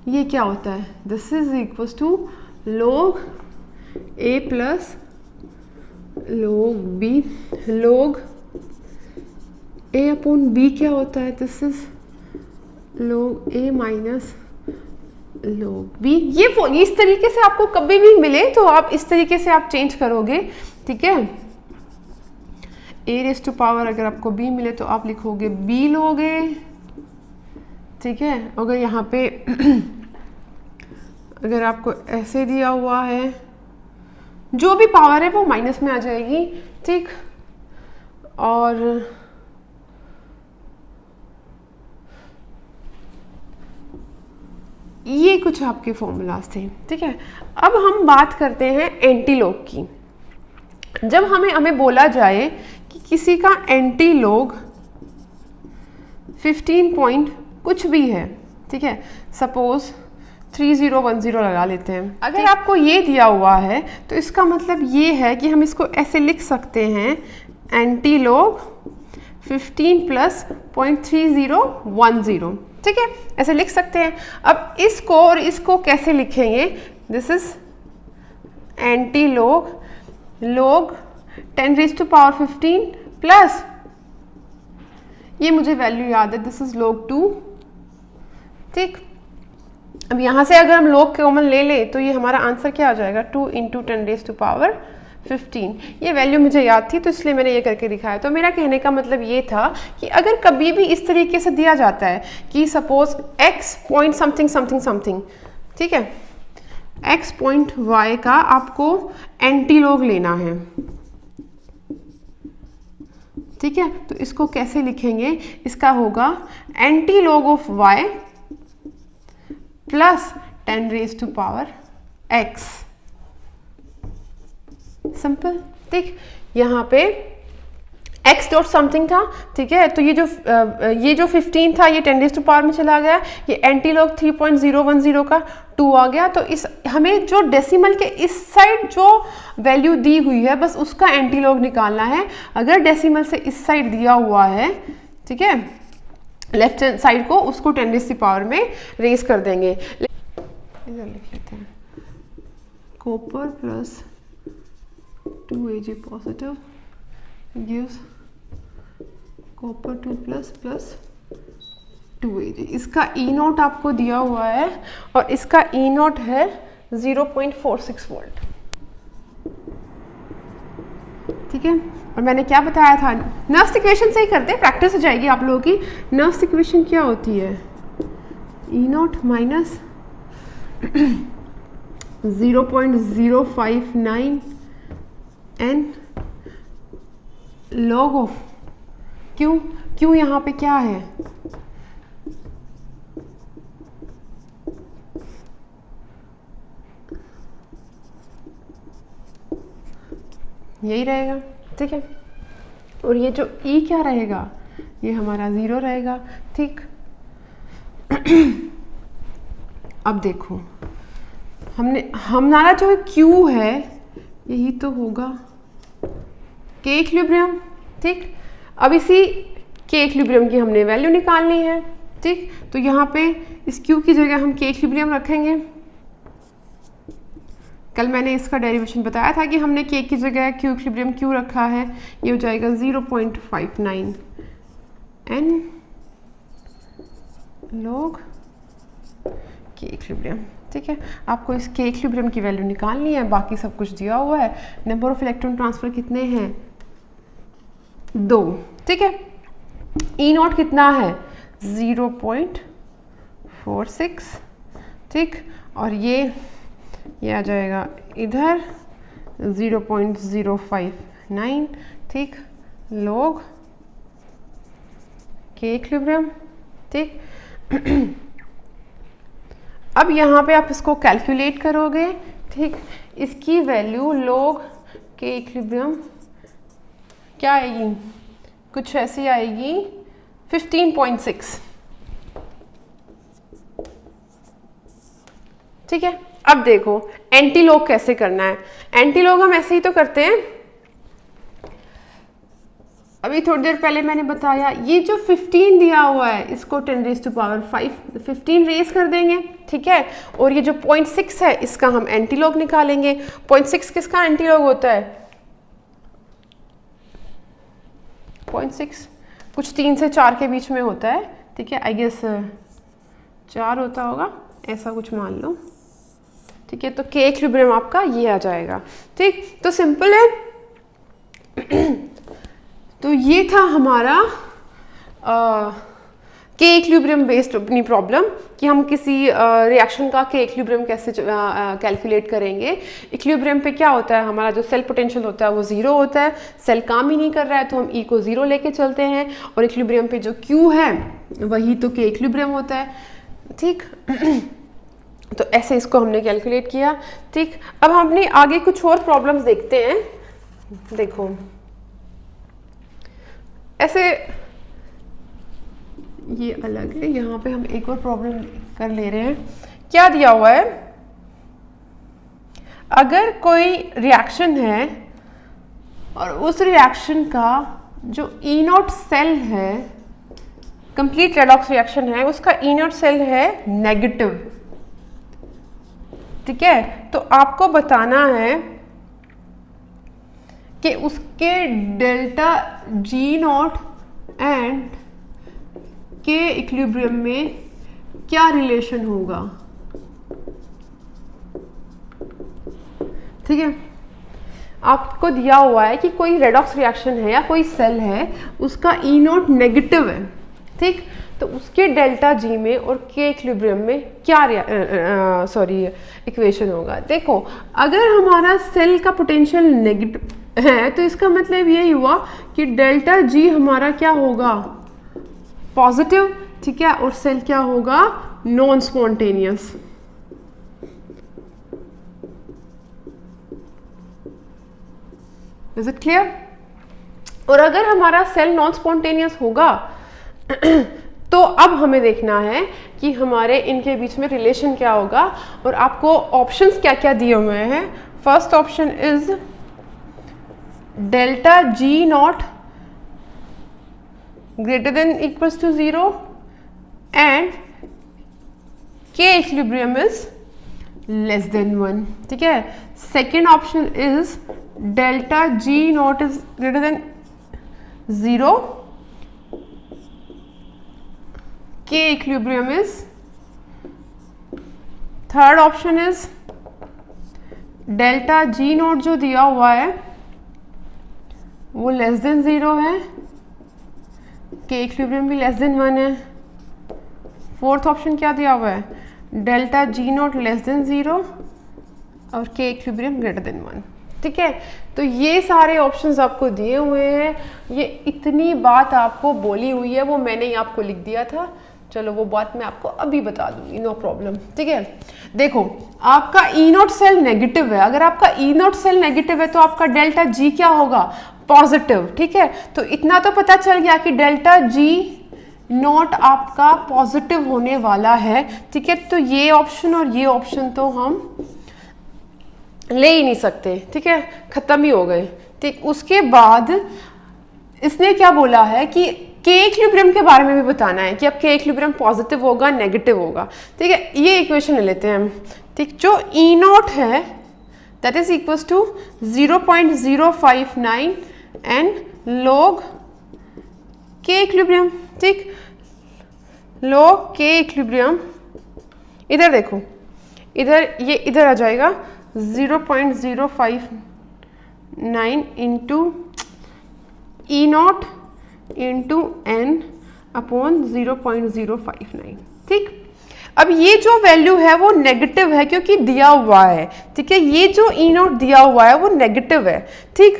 ये क्या होता है, this is equals to log a plus log b, log a upon b क्या होता है, this is log a minus log b। ये इस तरीके से आपको कभी भी मिले तो आप इस तरीके से आप चेंज करोगे, ठीक है। a रेज़ टू पावर अगर आपको b मिले तो आप लिखोगे b लोगे, ठीक है। अगर यहाँ पे अगर आपको ऐसे दिया हुआ है, जो भी पावर है वो माइनस में आ जाएगी, ठीक। और ये कुछ आपके फॉर्मूलाज थे, ठीक है। अब हम बात करते हैं एंटी लॉग की। जब हमें बोला जाए कि किसी का एंटी लॉग 15 पॉइंट कुछ भी है, ठीक है, सपोज 3010 लगा लेते हैं। अगर आपको ये दिया हुआ है तो इसका मतलब ये है कि हम इसको ऐसे लिख सकते हैं, एंटी लॉग 15 प्लस 0.3010, ठीक है, ऐसे लिख सकते हैं। अब इसको और इसको कैसे लिखेंगे, this is anti log log 10 raise to power 15 plus, ये मुझे वैल्यू याद है, दिस इज log 2, ठीक। अब यहाँ से अगर हम log कॉमन ले ले तो ये हमारा आंसर क्या आ जाएगा, 2 इंटू 10 रेज़ टू पावर 15। ये वैल्यू मुझे याद थी तो इसलिए मैंने ये करके दिखाया। तो मेरा कहने का मतलब ये था कि अगर कभी भी इस तरीके से दिया जाता है कि suppose x point something something something, ठीक है, x पॉइंट y का आपको एंटी लॉग लेना है, ठीक है, तो इसको कैसे लिखेंगे, इसका होगा anti log of y plus 10 raise to power x। Simple. ठीक, यहाँ पे x डॉट समथिंग था, ठीक है, तो ये जो 15 था ये 10 रेज टू पावर में चला गया, ये एंटी लॉग 3.010 का 2 आ गया। तो इस हमें जो डेसिमल के इस साइड जो वैल्यू दी हुई है बस उसका एंटी लॉग निकालना है। अगर डेसिमल से इस साइड दिया हुआ है, ठीक है, लेफ्ट हैंड साइड को, उसको 10 रेज टू पावर में रेज कर देंगे। इधर लिख लेते हैं, copper plus 2Ag positive gives copper 2 plus 2Ag। इसका E नोट आपको दिया हुआ है और इसका E नोट है 0.46 वोल्ट। ठीक है, और मैंने क्या बताया था, नर्व्स इक्वेशन से ही करते हैं, प्रैक्टिस हो जाएगी आप लोगों की। नर्व्स इक्वेशन क्या होती है, E naught minus 0.059 n log of Q. Q यहाँ पे क्या है, यही रहेगा। ठीक है, और ये जो E क्या रहेगा, ये हमारा 0 रहेगा। ठीक, अब देखो हमारा जो Q है यही तो होगा के इक्विलिब्रियम। ठीक, अब इसी के इक्विलिब्रियम की हमने वैल्यू निकालनी है। ठीक, तो यहाँ पे इस क्यू की जगह हम के इक्विलिब्रियम रखेंगे। कल मैंने इसका डेरिवेशन बताया था कि हमने के की जगह क्यू इक्विलिब्रियम क्यू रखा है, ये हो जाएगा 0.59 n लॉग के इक्विलिब्रियम। ठीक है, आपको इस के इक्विलिब्रियम की वैल्यू निकालनी है, बाकी सब कुछ दिया हुआ है। नंबर ऑफ इलेक्ट्रॉन ट्रांसफर कितने हैं, 2। ठीक है, ई नॉट कितना है, 0.46। ठीक, और ये आ जाएगा इधर 0.059। ठीक, लॉग के इक्विलिब्रियम। ठीक, अब यहाँ पे आप इसको कैलकुलेट करोगे। ठीक, इसकी वैल्यू लॉग के इक्विलिब्रियम क्या आएगी, कुछ ऐसी आएगी 15.6। ठीक है, अब देखो एंटी लॉग कैसे करना है। एंटी लॉग हम ऐसे ही तो करते हैं, अभी थोड़ी देर पहले मैंने बताया, ये जो 15 दिया हुआ है इसको 10 रेज टू पावर 5 15 रेज कर देंगे। ठीक है, और ये जो 0.6 है इसका हम एंटी लॉग निकालेंगे। 0.6 किसका एंटी लॉग होता है, 0.6 कुछ 3 से 4 के बीच में होता है। ठीक है, आई गेस 4 होता होगा, ऐसा कुछ मान लो। ठीक है, तो के इक्विलिब्रियम आपका ये आ जाएगा। ठीक, तो सिंपल है। तो ये था हमारा के इक्विलिब्रियम बेस्ड अपनी प्रॉब्लम कि हम किसी रिएक्शन का के इक्विलिब्रियम कैसे कैलकुलेट करेंगे। इक्विलिब्रियम पे क्या होता है, हमारा जो सेल पोटेंशियल होता है वो 0 होता है, सेल काम ही नहीं कर रहा है तो हम E को 0 लेके चलते हैं, और इक्विलिब्रियम पे जो Q है वही तो के इक्विलिब्रियम होता है। ठीक, तो ऐसे इसको हमने कैलकुलेट किया। ठीक, अब हम अपनी आगे कुछ और प्रॉब्लम्स देखते हैं। देखो ऐसे, ये अलग है, यहाँ पे हम एक और प्रॉब्लम कर ले रहे हैं। क्या दिया हुआ है, अगर कोई रिएक्शन है और उस रिएक्शन का जो ई नॉट सेल है, कंप्लीट रेडॉक्स रिएक्शन है, उसका ई नॉट सेल है नेगेटिव। ठीक है, तो आपको बताना है कि उसके delta G not and K equilibrium में क्या रिलेशन होगा। ठीक है, आपको दिया हुआ है कि कोई रेडॉक्स रिएक्शन है या कोई सेल है, उसका ई नॉट नेगेटिव है। ठीक। तो उसके डेल्टा जी में और के इक्विलिब्रियम में क्या इक्वेशन होगा। देखो अगर हमारा सेल का पोटेंशियल नेगेटिव है तो इसका मतलब यही हुआ कि डेल्टा जी हमारा क्या होगा, पॉजिटिव, ठीक है, और सेल क्या होगा, non spontaneous. Is it clear. और अगर हमारा सेल नॉन स्पॉन्टेनियस होगा तो अब हमें देखना है कि हमारे इनके बीच में रिलेशन क्या होगा। और आपको ऑप्शंस क्या क्या दिए हुए हैं। First option is delta G naught greater than equals to 0 and K equilibrium is less than 1, ठीक है। Second option is delta G naught is greater than 0, K equilibrium is, third option is delta G naught जो दिया हुआ है वो less than 0 है, K equilibrium भी less than 1 है। फोर्थ ऑप्शन क्या दिया हुआ है, delta G note less than 0 और K इक्विलिब्रियम ग्रेटर देन 1, ठीक है। तो ये सारे ऑप्शंस आपको दिए हुए हैं। ये इतनी बात आपको बोली हुई है वो मैंने ही आपको लिख दिया था, चलो वो बात मैं आपको अभी बता दूंगी, नो प्रॉब्लम, ठीक है। देखो आपका ई नोट सेल नेगेटिव है, अगर आपका ई नोट सेल नेगेटिव है तो आपका डेल्टा जी क्या होगा, पॉजिटिव, ठीक है। तो इतना तो पता चल गया कि डेल्टा जी नोट आपका पॉजिटिव होने वाला है, ठीक है। तो ये ऑप्शन और ये ऑप्शन तो हम ले ही नहीं सकते, ठीक है, खत्म ही हो गए, ठीक। उसके बाद इसने क्या बोला है कि के इक्विलिब्रियम के बारे में भी बताना है कि अब के इक्विलिब्रियम पॉजिटिव होगा नेगेटिव होगा, ठीक है। ये इक्वेशन ले लेते हैं हम, ठीक। जो ई नॉट है that is equals to 0.059 and log K equilibrium, ठीक। लॉग के इक्विलिब्रियम, इधर देखो, इधर ये इधर आ जाएगा 0.059 into E naught into N upon 0.059, ठीक। अब ये जो वैल्यू है वो नेगेटिव है क्योंकि दिया हुआ है, ठीक है। ये जो ई नॉट दिया हुआ है वो नेगेटिव है, ठीक।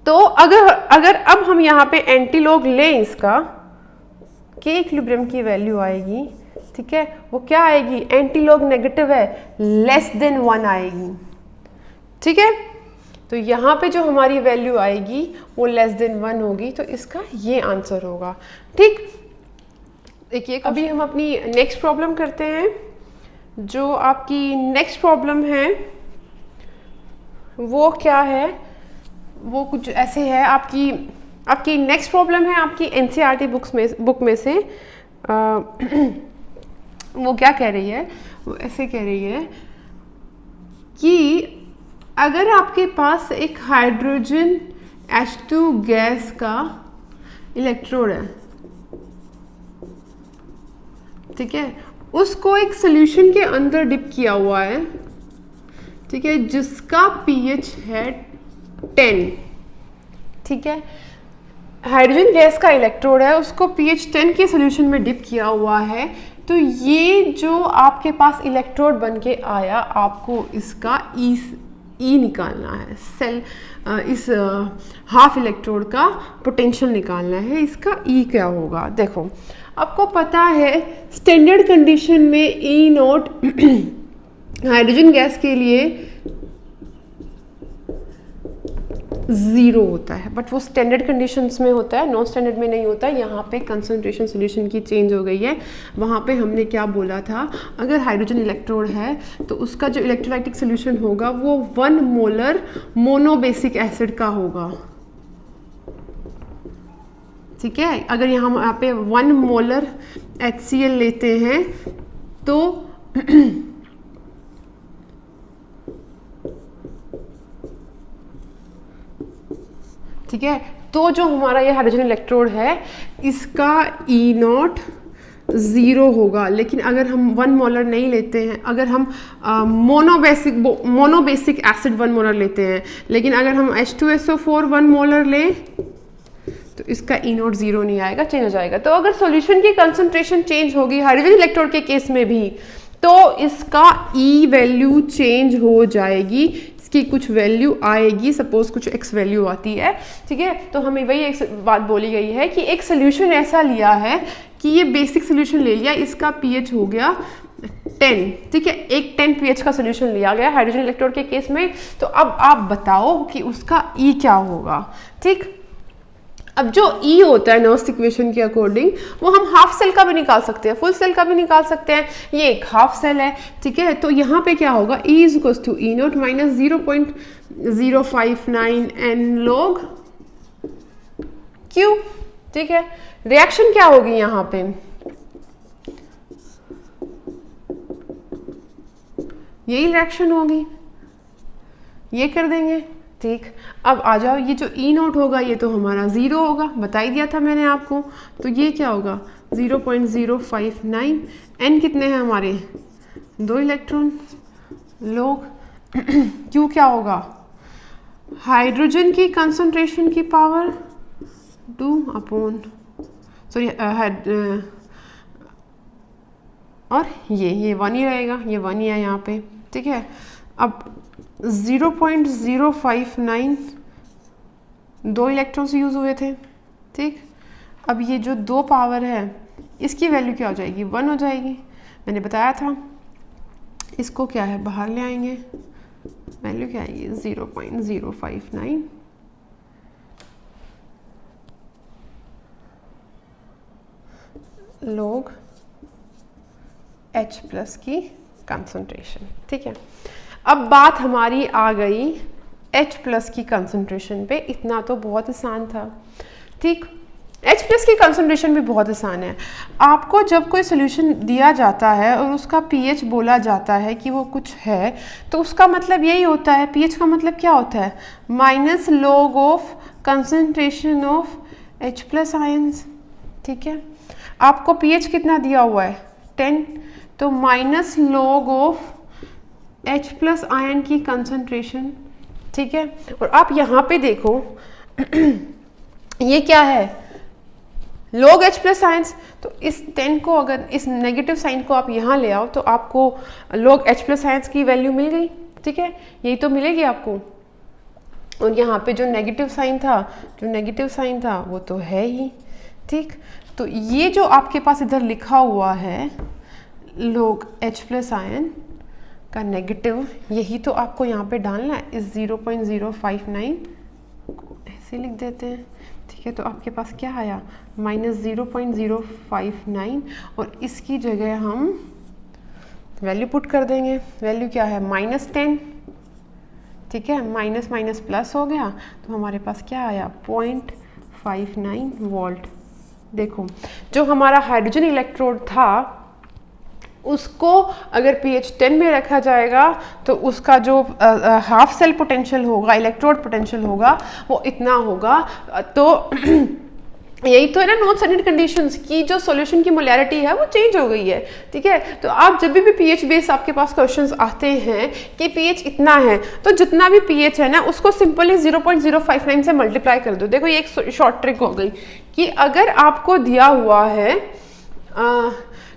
तो अगर अब हम यहाँ पे एंटीलॉग लें इसका, के इक्विलिब्रियम की वैल्यू आएगी, ठीक है, वो क्या आएगी, एंटीलॉग नेगेटिव है, लेस देन 1 आएगी, ठीक है। तो यहाँ पे जो हमारी वैल्यू आएगी वो लेस देन 1 होगी, तो इसका ये आंसर होगा, ठीक। देखिए अभी हम अपनी नेक्स्ट प्रॉब्लम करते हैं। जो आपकी नेक्स्ट प्रॉब्लम है वो क्या है, वो कुछ ऐसे है। आपकी नेक्स्ट प्रॉब्लम है आपकी एनसीईआरटी बुक में से वो क्या कह रही है, वो ऐसे कह रही है कि अगर आपके पास एक हाइड्रोजन H2 गैस का इलेक्ट्रोड है, ठीक है, उसको एक सॉल्यूशन के अंदर डिप किया हुआ है, ठीक है, जिसका पीएच है 10, ठीक है। हाइड्रोजन गैस का इलेक्ट्रोड है, उसको पीएच 10 के सॉल्यूशन में डिप किया हुआ है। तो ये जो आपके पास इलेक्ट्रोड बन के आया, आपको इसका ई निकालना है, सेल इस हाफ इलेक्ट्रोड का पोटेंशियल निकालना है, इसका ई क्या होगा। देखो आपको पता है स्टैंडर्ड कंडीशन में ई नॉट हाइड्रोजन गैस के लिए 0 होता है, बट वो स्टैंडर्ड कंडीशंस में होता है, नॉन स्टैंडर्ड में नहीं होता। यहाँ पे कंसंट्रेशन सॉल्यूशन की चेंज हो गई है। वहाँ पे हमने क्या बोला था, अगर हाइड्रोजन इलेक्ट्रोड है तो उसका जो इलेक्ट्रोलाइटिक सॉल्यूशन होगा वो 1 मोलर मोनोबेसिक एसिड का होगा, ठीक है। अगर यहाँ पे 1 मोलर HCl लेते हैं तो ठीक है, तो जो हमारा ये हाइड्रोजन इलेक्ट्रोड है इसका ई नॉट 0 होगा। लेकिन अगर हम 1 मोलर नहीं लेते हैं, अगर हम मोनोबेसिक एसिड 1 मोलर लेते हैं, लेकिन अगर हम H2SO4 1 मोलर लें तो इसका ई नोट 0 नहीं आएगा, चेंज हो जाएगा। तो अगर सॉल्यूशन की कंसंट्रेशन चेंज होगी हाइड्रोजन इलेक्ट्रोड के केस में भी, तो इसका ई वैल्यू चेंज हो जाएगी, इसकी कुछ वैल्यू आएगी, सपोज कुछ एक्स वैल्यू आती है, ठीक है। तो हमें वही एक बात बोली गई है कि एक सोल्यूशन ऐसा लिया है कि ये बेसिक सोल्यूशन ले लिया, इसका पीएच हो गया 10, ठीक है, एक 10 pH का सोल्यूशन लिया गया हाइड्रोजन इलेक्ट्रोड के केस में। तो अब आप बताओ कि उसका ई क्या होगा, ठीक। अब जो ई होता है नॉस्ट इक्वेशन के अकॉर्डिंग, वो हम हाफ सेल का भी निकाल सकते हैं, फुल सेल का भी निकाल सकते हैं, ये एक हाफ सेल है, ठीक है। तो यहाँ पे क्या होगा, E is equals to E naught minus 0.059 n log Q, ठीक है। रिएक्शन क्या होगी यहाँ पे, यही रिएक्शन होगी, ये कर देंगे, ठीक। अब आ जाओ, ये जो ई नोट होगा ये तो हमारा 0 होगा, बता ही दिया था मैंने आपको। तो ये क्या होगा 0.059, n कितने हैं हमारे 2 इलेक्ट्रॉन, लोग Q क्या होगा, हाइड्रोजन की कंसंट्रेशन की पावर 2 अपॉन सॉरी और ये 1 ही रहेगा, ये 1 ही है यहाँ पे, ठीक है। अब 0.059 2 इलेक्ट्रॉन्स यूज़ हुए थे, ठीक। अब ये जो 2 पावर है इसकी वैल्यू क्या हो जाएगी 1 हो जाएगी, मैंने बताया था। इसको क्या है बाहर ले आएंगे, वैल्यू क्या आएगी 0.059 log H प्लस की कंसंट्रेशन, ठीक है। अब बात हमारी आ गई H प्लस की कंसंट्रेशन पे, इतना तो बहुत आसान था, ठीक। H प्लस की कंसंट्रेशन भी बहुत आसान है। आपको जब कोई सोल्यूशन दिया जाता है और उसका pH बोला जाता है कि वो कुछ है, तो उसका मतलब यही होता है, pH का मतलब क्या होता है minus log of concentration of H plus ions, ठीक है। आपको pH कितना दिया हुआ है 10, तो minus log of H plus ion की कंसंट्रेशन, ठीक है। और आप यहाँ पे देखो ये क्या है log H प्लस आयंस, तो इस 10 को अगर इस नेगेटिव साइन को आप यहाँ ले आओ तो आपको log H प्लस आयंस की वैल्यू मिल गई, ठीक है, यही तो मिलेगी आपको। और यहाँ पे जो नेगेटिव साइन था वो तो है ही, ठीक। तो ये जो आपके पास इधर लिखा हुआ है log H प्लस आयन का नेगेटिव, यही तो आपको यहाँ पे डालना है, इस 0.059 को ऐसे लिख देते हैं, ठीक है। तो आपके पास क्या आया माइनस 0.059 और इसकी जगह हम वैल्यू पुट कर देंगे, वैल्यू क्या है -10, ठीक है, माइनस माइनस प्लस हो गया, तो हमारे पास क्या आया 0.59 वोल्ट। देखो जो हमारा हाइड्रोजन इलेक्ट्रोड था उसको अगर pH 10 में रखा जाएगा तो उसका जो हाफ सेल पोटेंशियल होगा, इलेक्ट्रोड पोटेंशियल होगा, वो इतना होगा। तो यही तो है ना नॉन स्टैंडर्ड कंडीशंस की जो सॉल्यूशन की मोलैरिटी है वो चेंज हो गई है, ठीक है। तो आप जब भी pH बेस आपके पास क्वेश्चंस आते हैं कि pH इतना है, तो जितना भी pH है ना उसको सिंपली 0.059 से मल्टीप्लाई कर दो। देखो ये एक शॉर्ट ट्रिक हो गई कि अगर आपको दिया हुआ है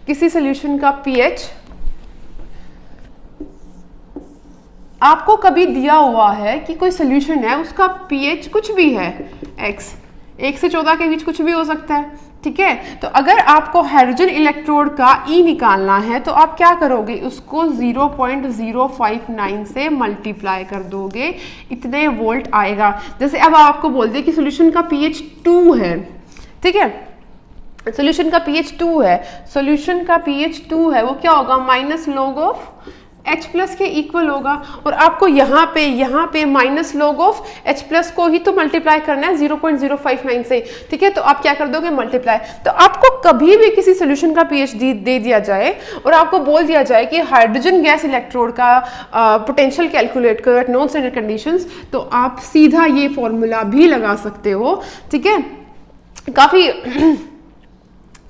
किसी सोल्यूशन का pH, आपको कभी दिया हुआ है कि कोई सोल्यूशन है उसका pH कुछ भी है x, 1 से 14 के बीच कुछ भी हो सकता है, ठीक है। तो अगर आपको हाइड्रोजन इलेक्ट्रोड का E निकालना है तो आप क्या करोगे, उसको 0.059 से मल्टीप्लाई कर दोगे, इतने वोल्ट आएगा। जैसे अब आपको बोल दे कि सोल्यूशन का pH 2 है, ठीक है, सोल्यूशन का pH 2 है, सोल्यूशन का pH 2 है, वो क्या होगा minus log of H plus के इक्वल होगा। और आपको यहाँ पे minus log of H plus को ही तो मल्टीप्लाई करना है 0.059 से, ठीक है। तो आप क्या कर दोगे मल्टीप्लाई। तो आपको कभी भी किसी सोल्यूशन का pH दे दिया जाए और आपको बोल दिया जाए कि हाइड्रोजन गैस इलेक्ट्रोड का पोटेंशियल कैलकुलेट करो एट नॉन स्टैंडर्ड कंडीशंस, तो आप सीधा ये फॉर्मूला भी लगा सकते हो, ठीक है। काफ़ी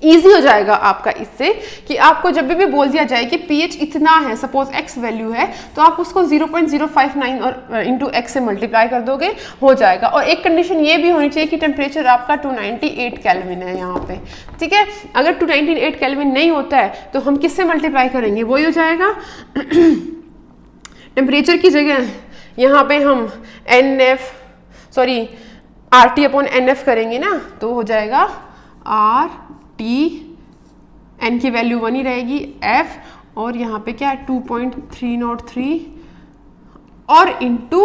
ईजी हो जाएगा आपका इससे कि आपको जब भी बोल दिया जाए कि pH इतना है, सपोज x वैल्यू है, तो आप उसको 0.059 और इंटू x से मल्टीप्लाई कर दोगे, हो जाएगा। और एक कंडीशन ये भी होनी चाहिए कि टेम्परेचर आपका 298 केल्विन है यहाँ पे, ठीक है। अगर 298 केल्विन नहीं होता है तो हम किससे मल्टीप्लाई करेंगे, वही हो जाएगा टेम्परेचर की जगह यहाँ पे हम RT अपॉन NF करेंगे ना, तो हो जाएगा RT, N की वैल्यू 1 ही रहेगी, F और यहाँ पे क्या है 2.303 और इंटू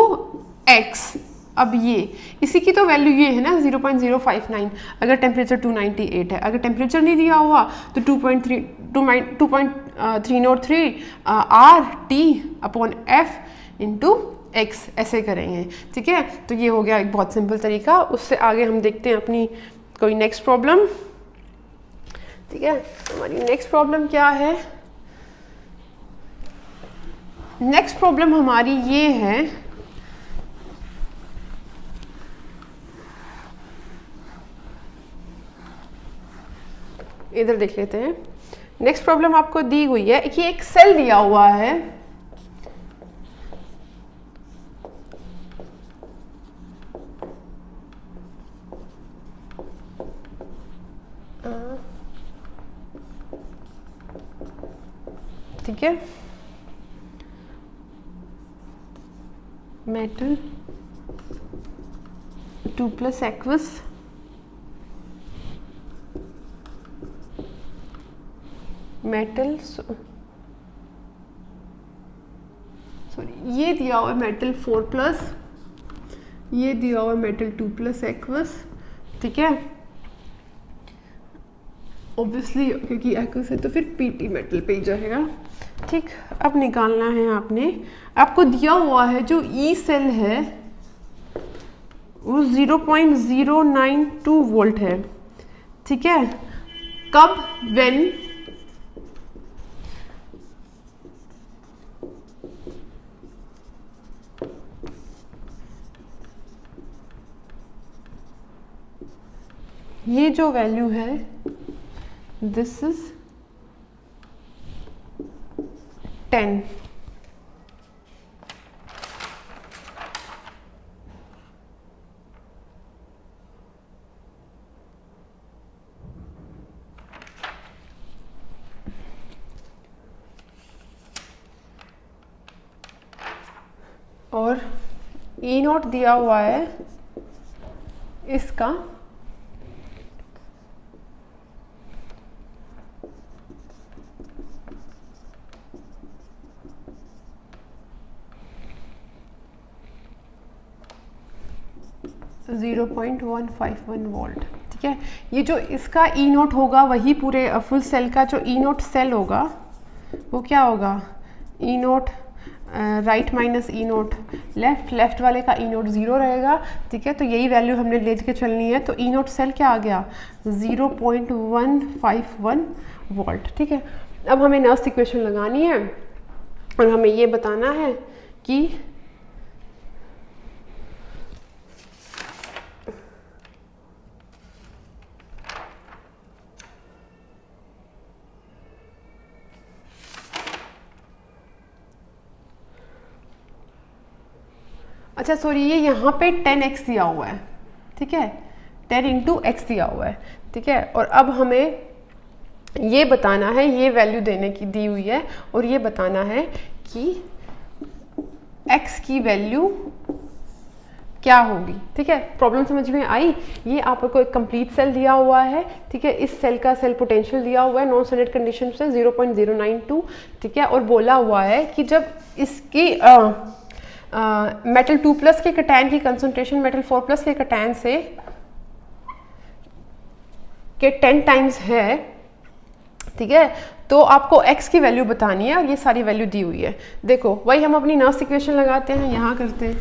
X। अब ये इसी की तो वैल्यू ये है ना 0.059, अगर टेम्परेचर 298 है। अगर टेम्परेचर नहीं दिया हुआ तो 2.303 RT upon F into X ऐसे करेंगे, ठीक है। तो ये हो गया एक बहुत सिंपल तरीका। उससे आगे हम देखते हैं अपनी कोई नेक्स्ट प्रॉब्लम, ठीक है। हमारी नेक्स्ट प्रॉब्लम क्या है, नेक्स्ट प्रॉब्लम हमारी ये है, इधर देख लेते हैं। नेक्स्ट प्रॉब्लम आपको दी हुई है कि एक सेल दिया हुआ है, ठीक है, मेटल 2+ एक्वस मेटल ये दिया हुआ है मेटल 4+, ये दिया हुआ है मेटल 2+ एक्वस, ठीक है। ऑब्वियसली क्योंकि एक्वस है तो फिर पीटी मेटल पे ही जाएगा, ठीक। अब निकालना है आपको दिया हुआ है जो ई सेल है वो 0.092 वोल्ट है, ठीक है। कब, व्हेन ये जो वैल्यू है दिस इज 10, और ई नॉट दिया हुआ है इसका 0.151 वोल्ट, ठीक है। ये जो इसका ई नोट होगा वही पूरे फुल सेल का जो ई नोट सेल होगा वो क्या होगा, ई नोट राइट माइनस ई नोट लेफ्ट, लेफ्ट वाले का ई नोट 0 रहेगा, ठीक है। तो यही वैल्यू हमने ले के चलनी है। तो ई नोट सेल क्या आ गया 0.151 वोल्ट, ठीक है। अब हमें नर्स इक्वेशन लगानी है और हमें ये बताना है कि अच्छा सॉरी, ये यहाँ पे 10x दिया हुआ है, ठीक है, 10 × x दिया हुआ है, ठीक है। और अब हमें ये बताना है, ये वैल्यू देने की दी हुई है और ये बताना है कि x की वैल्यू क्या होगी, ठीक है। प्रॉब्लम समझ में आई। ये आपको एक कंप्लीट सेल दिया हुआ है, ठीक है। इस सेल का सेल पोटेंशियल दिया हुआ है नॉन स्टैंडर्ड कंडीशन से 0.092, ठीक है। और बोला हुआ है कि जब इसकी मेटल 2+ के कटैन की कंसंट्रेशन मेटल 4+ के कटैन से के 10 टाइम्स है, ठीक है, तो आपको x की वैल्यू बतानी है और ये सारी वैल्यू दी हुई है। देखो वही हम अपनी नर्स इक्वेशन लगाते हैं, यहाँ करते हैं।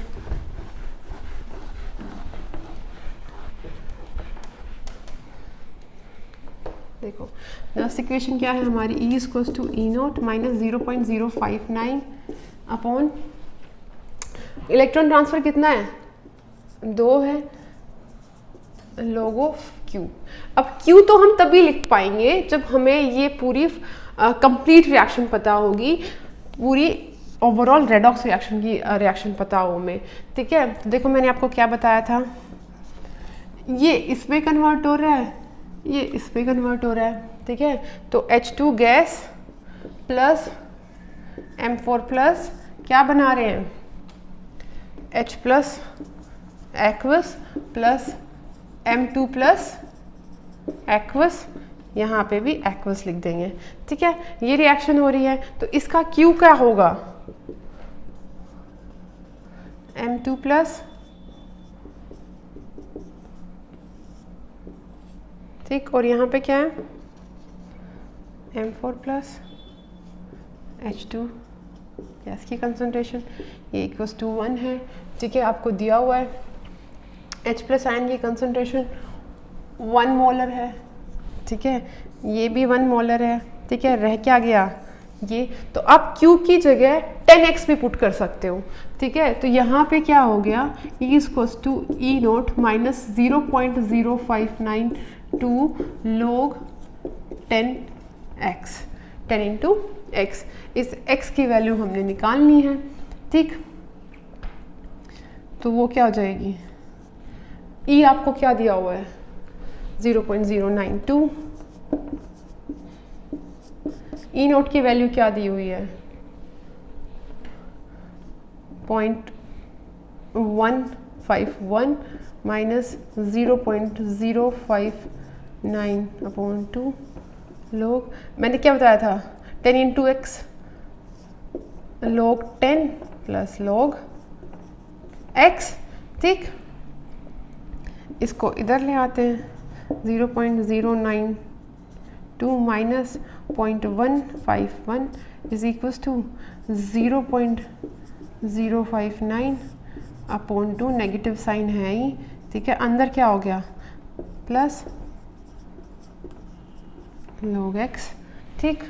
देखो नर्स इक्वेशन क्या है हमारी, E = E0 - 0.059 upon electron transfer कितना है 2 है, log ऑफ Q। अब Q तो हम तभी लिख पाएंगे जब हमें ये पूरी कंप्लीट रिएक्शन पता होगी, पूरी ओवरऑल रेडॉक्स रिएक्शन की रिएक्शन पता हो हमें, ठीक है। तो देखो मैंने आपको क्या बताया था, ये इसमें कन्वर्ट हो रहा है, ये इसमें कन्वर्ट हो रहा है, ठीक है। तो H2 gas plus M4 plus क्या बना रहे हैं, H plus aqueous plus M2 plus aqueous, यहाँ पे भी एक्वस लिख देंगे, ठीक है। ये रिएक्शन हो रही है, तो इसका Q क्या होगा, M2 प्लस, ठीक, और यहाँ पे क्या है M4 प्लस H2 गैस की कंसंट्रेशन, ये इक्वल्स टू 1 है, ठीक है। आपको दिया हुआ है H प्लस आयन की कंसंट्रेशन 1 मोलर है, ठीक है, ये भी 1 मोलर है, ठीक है। रह क्या गया ये, तो आप Q की जगह 10x भी पुट कर सकते हो, ठीक है। तो यहाँ पे क्या हो गया, E equals to E naught minus 0.0592 log 10x, 10 into x, इस x की वैल्यू हमने निकालनी है, ठीक। तो वो क्या हो जाएगी, E आपको क्या दिया हुआ है 0.092, E नोट की वैल्यू क्या दी हुई है 0.151 माइनस 0.059/2 लोग, मैंने क्या बताया था 10 into x log 10 plus log x, ठीक। इसको इधर ले आते हैं, 0.092 माइनस 0.151 is equals to 0.059/2, negative sign है ही, ठीक है। अंदर क्या हो गया प्लस log x, ठीक।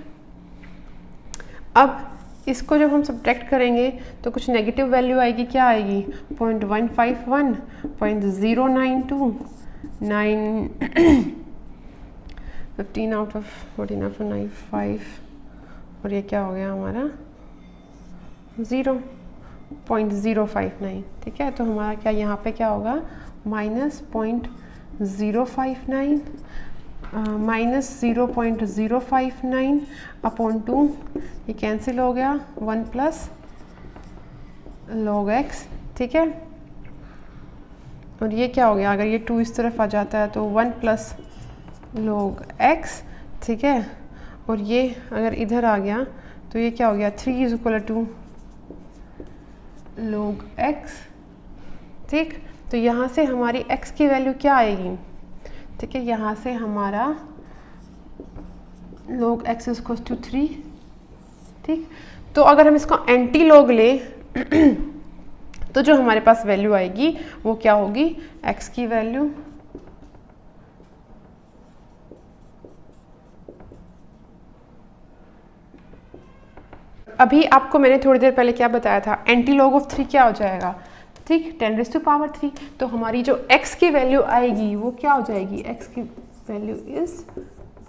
अब इसको जब हम सब्ट्रैक्ट करेंगे तो कुछ नेगेटिव वैल्यू आएगी, क्या आएगी 0.151, 0.092, 15 आउट ऑफ 14 आउट ऑफ 95, और ये क्या हो गया हमारा 0.059, ठीक है। तो हमारा क्या यहाँ पे क्या होगा माइनस 0.059 माइनस 0.059/2, ये कैंसिल हो गया, 1 प्लस log x, ठीक है। और ये क्या हो गया, अगर ये 2 इस तरफ आ जाता है तो 1 प्लस log x, ठीक है। और ये अगर इधर आ गया तो ये क्या हो गया 3 is equal to log x, ठीक। तो यहाँ से हमारी x की वैल्यू क्या आएगी, ठीक है। यहाँ से हमारा log x इक्वल्स टू 3, ठीक। तो अगर हम इसको एंटी लॉग लें तो जो हमारे पास वैल्यू आएगी वो क्या होगी, x की वैल्यू अभी आपको मैंने थोड़ी देर पहले क्या बताया था, एंटी लॉग ऑफ 3 क्या हो जाएगा, ठीक 10⁻3। तो हमारी जो x की वैल्यू आएगी वो क्या हो जाएगी, x की वैल्यू इज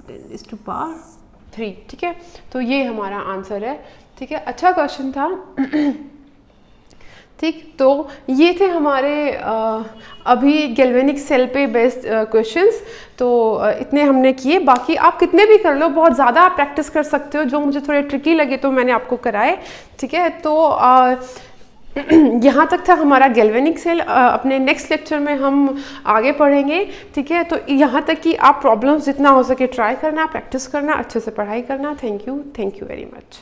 10⁻3, ठीक है। तो ये हमारा आंसर है, ठीक है। अच्छा क्वेश्चन था, ठीक। तो ये थे हमारे अभी गैल्वेनिक सेल पे बेस्ड क्वेश्चंस। तो इतने हमने किए, बाकी आप कितने भी कर लो, बहुत ज़्यादा आप प्रैक्टिस कर सकते हो, जो मुझे थोड़े ट्रिकी लगे तो मैंने आपको कराए, ठीक है। तो यहाँ तक था हमारा गैल्वेनिक सेल। अपने नेक्स्ट लेक्चर में हम आगे पढ़ेंगे, ठीक है। तो यहाँ तक कि आप प्रॉब्लम्स जितना हो सके ट्राई करना, प्रैक्टिस करना, अच्छे से पढ़ाई करना। Thank you very much.